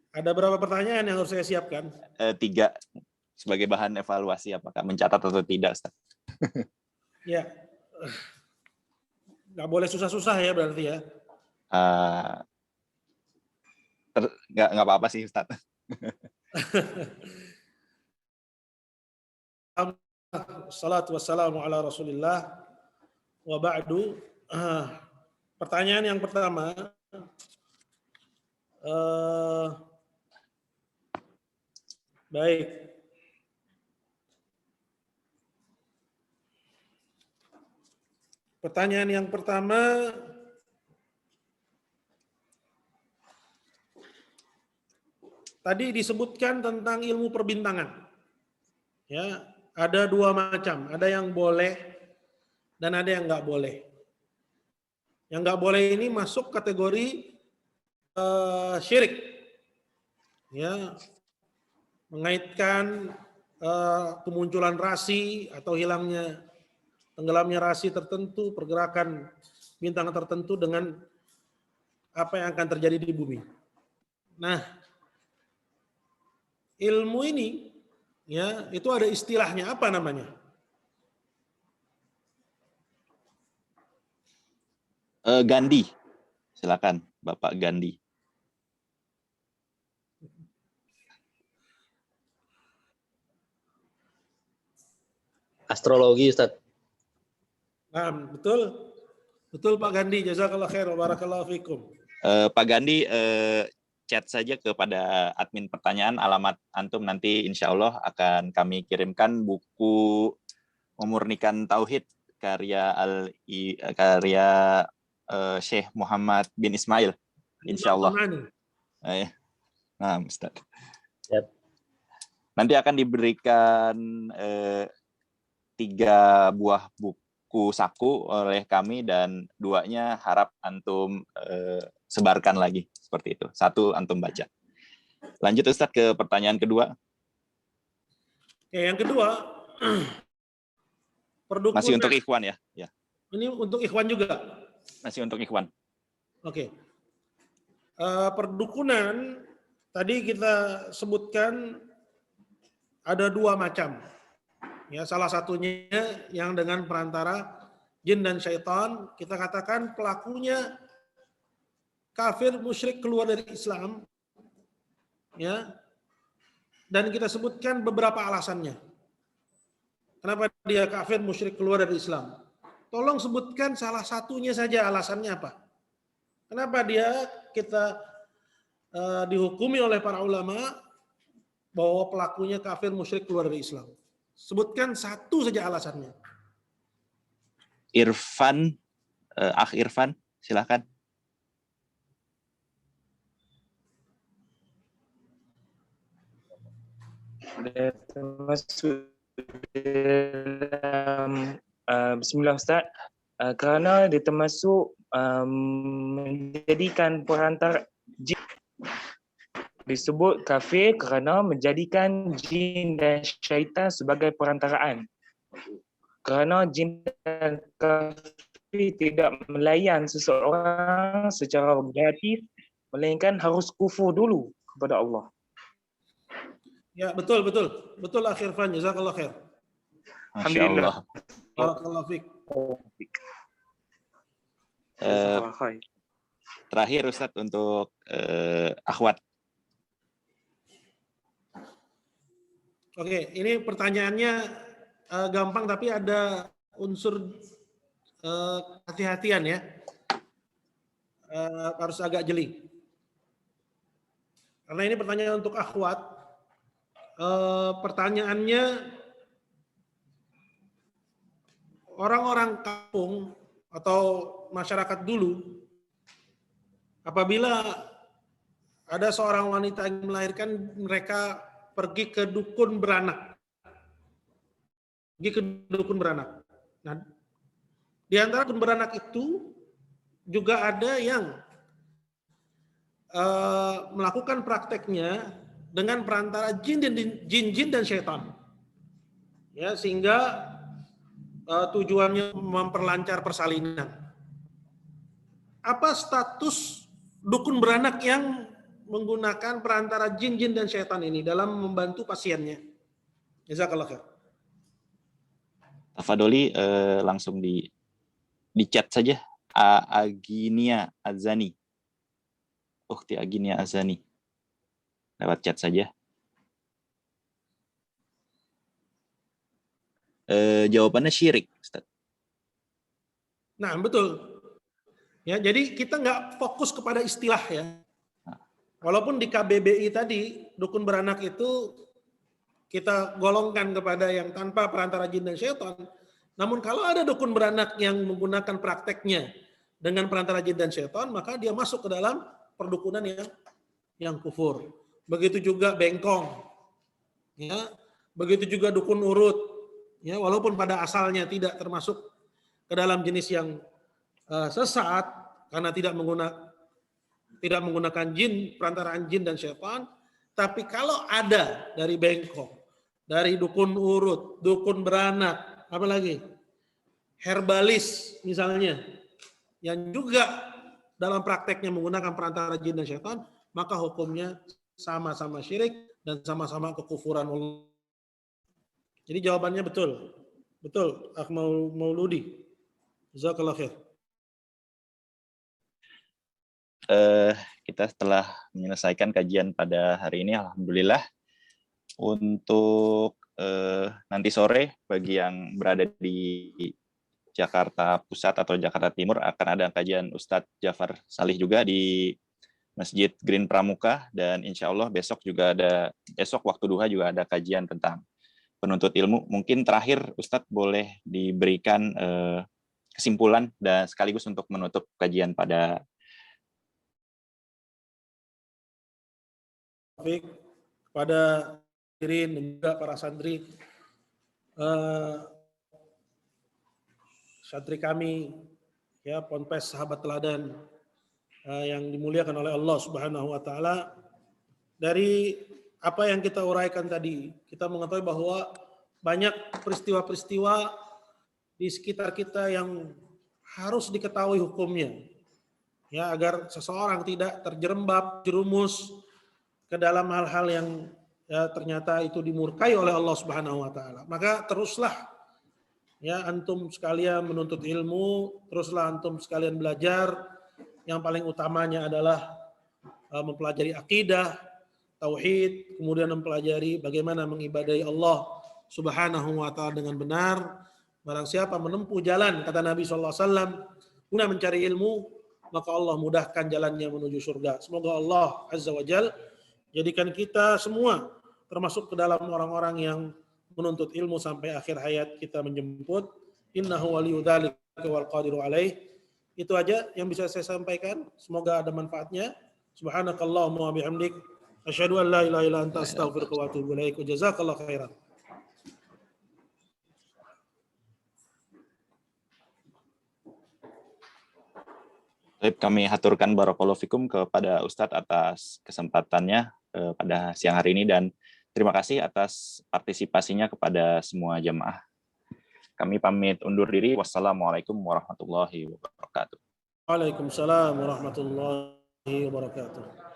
ada berapa pertanyaan yang harus saya siapkan? 3 sebagai bahan evaluasi apakah mencatat atau tidak, Ustaz. Ya, nggak boleh susah-susah ya berarti ya. Nggak apa-apa sih, Ustaz. Salatu wassalamu ala Rasulillah wa ba'du. Pertanyaan yang pertama, baik. Pertanyaan yang pertama, tadi disebutkan tentang ilmu perbintangan. Ya, ada 2 macam, ada yang boleh dan ada yang nggak boleh. Yang nggak boleh ini masuk kategori syirik. Ya, mengaitkan kemunculan rasi atau tenggelamnya rasi tertentu, pergerakan bintang tertentu dengan apa yang akan terjadi di bumi. Nah, ilmu ini ya itu ada istilahnya, apa namanya? Gandhi. Silakan Bapak Gandhi. Astrologi, Ustaz. Nah, betul Pak Gandhi, jazakallah khair wa barakallahu fikum. Pak Gandhi, chat saja kepada admin pertanyaan, alamat antum nanti insya Allah akan kami kirimkan buku Memurnikan Tauhid karya Syekh Muhammad bin Ismail, insya Allah. Nah, Ustaz. Yep. Nanti akan diberikan 3 buah buku saku oleh kami dan 2-nya harap antum sebarkan lagi seperti itu. 1 antum baca. Lanjut Ustadz ke pertanyaan kedua. Oke, yang kedua, perdukunan. Masih untuk Ikhwan ya? Ya. Ini untuk Ikhwan juga. Masih untuk Ikhwan. Oke. Perdukunan tadi kita sebutkan ada dua macam. Ya, salah satunya yang dengan perantara jin dan syaitan, kita katakan pelakunya kafir musyrik keluar dari Islam. Ya. Dan kita sebutkan beberapa alasannya. Kenapa dia kafir musyrik keluar dari Islam? Tolong sebutkan salah satunya saja alasannya apa. Kenapa kita dihukumi oleh para ulama bahwa pelakunya kafir musyrik keluar dari Islam. Sebutkan satu saja alasannya. Irfan, Akh Irfan, silakan. Dia termasuk dalam Bismillah Ustaz, kerana dia termasuk menjadikan perantara jin. Disebut kafir kerana menjadikan jin dan syaitan sebagai perantaraan. Kerana jin dan kafir tidak melayan seseorang secara gratis, melainkan harus kufur dulu kepada Allah. Ya, betul. Betul Akh Irfan, jazakallah khair. Masya Allah. Barakallahu fiik. Terakhir Ustadz untuk akhwat. Oke, ini pertanyaannya gampang tapi ada unsur hati-hatian ya. Harus agak jeli. Karena ini pertanyaan untuk akhwat. Pertanyaannya, orang-orang kampung atau masyarakat dulu, apabila ada seorang wanita yang melahirkan, mereka pergi ke dukun beranak. Nah, di antara dukun beranak itu juga ada yang melakukan prakteknya dengan perantara jin dan syaitan. Ya, sehingga tujuannya memperlancar persalinan. Apa status dukun beranak yang menggunakan perantara jin dan syaitan ini dalam membantu pasiennya? Jazakallah khair. Tafadoli, langsung di chat saja. Aginia Azani. Ukhti Aginia Azani. Lewat chat saja. Jawabannya syirik, Ustaz. Nah, betul. Ya, jadi kita nggak fokus kepada istilah ya. Walaupun di KBBI tadi, dukun beranak itu kita golongkan kepada yang tanpa perantara jin dan syaitan. Namun kalau ada dukun beranak yang menggunakan prakteknya dengan perantara jin dan syaitan, maka dia masuk ke dalam perdukunan yang kufur. Begitu juga bengkong, ya. Begitu juga dukun urut, ya. Walaupun pada asalnya tidak termasuk ke dalam jenis yang sesat karena tidak menggunakan jin, perantaraan jin dan syaitan, tapi kalau ada dari bengkong, dari dukun urut, dukun beranak, apalagi herbalis misalnya, yang juga dalam prakteknya menggunakan perantara jin dan syaitan, maka hukumnya sama-sama syirik dan sama-sama kekufuran Allah. Jadi jawabannya betul. Betul, Akh Mauludi. Jazakallah khair. Kita setelah menyelesaikan kajian pada hari ini, alhamdulillah. Untuk nanti sore bagi yang berada di Jakarta Pusat atau Jakarta Timur akan ada kajian Ustadz Jafar Salih juga di Masjid Green Pramuka, dan insya Allah besok waktu duha juga ada kajian tentang penuntut ilmu. Mungkin terakhir Ustadz boleh diberikan kesimpulan dan sekaligus untuk menutup kajian pada kepada hadirin dan juga para santri kami ya, Ponpes Sahabat Teladan yang dimuliakan oleh Allah Subhanahu wa taala. Dari apa yang kita uraikan tadi, kita mengetahui bahwa banyak peristiwa-peristiwa di sekitar kita yang harus diketahui hukumnya. Ya, agar seseorang tidak terjerembab, jerumus ke dalam hal-hal yang ya, ternyata itu dimurkai oleh Allah Subhanahu wa taala. Maka teruslah ya antum sekalian menuntut ilmu, teruslah antum sekalian belajar. Yang paling utamanya adalah mempelajari akidah, tauhid, kemudian mempelajari bagaimana mengibadahi Allah Subhanahu wa taala dengan benar. Barang siapa menempuh jalan, kata Nabi SAW, guna mencari ilmu, maka Allah mudahkan jalannya menuju surga. Semoga Allah Azza wa Jal jadikan kita semua termasuk ke dalam orang-orang yang menuntut ilmu sampai akhir hayat kita menjemput. Innahu waliyu dzalika wal qadiru alaih. Itu aja yang bisa saya sampaikan. Semoga ada manfaatnya. Subhanakallahumma wa bihamdik, asyhadu an la ilaha illa anta astaghfiruka wa atubu ilaik. Jazakallahu khairan. Baik, kami haturkan barakallahu fikum kepada Ustadz atas kesempatannya pada siang hari ini dan terima kasih atas partisipasinya kepada semua jamaah. Kami pamit undur diri. Wassalamualaikum warahmatullahi wabarakatuh. Waalaikumsalam warahmatullahi wabarakatuh.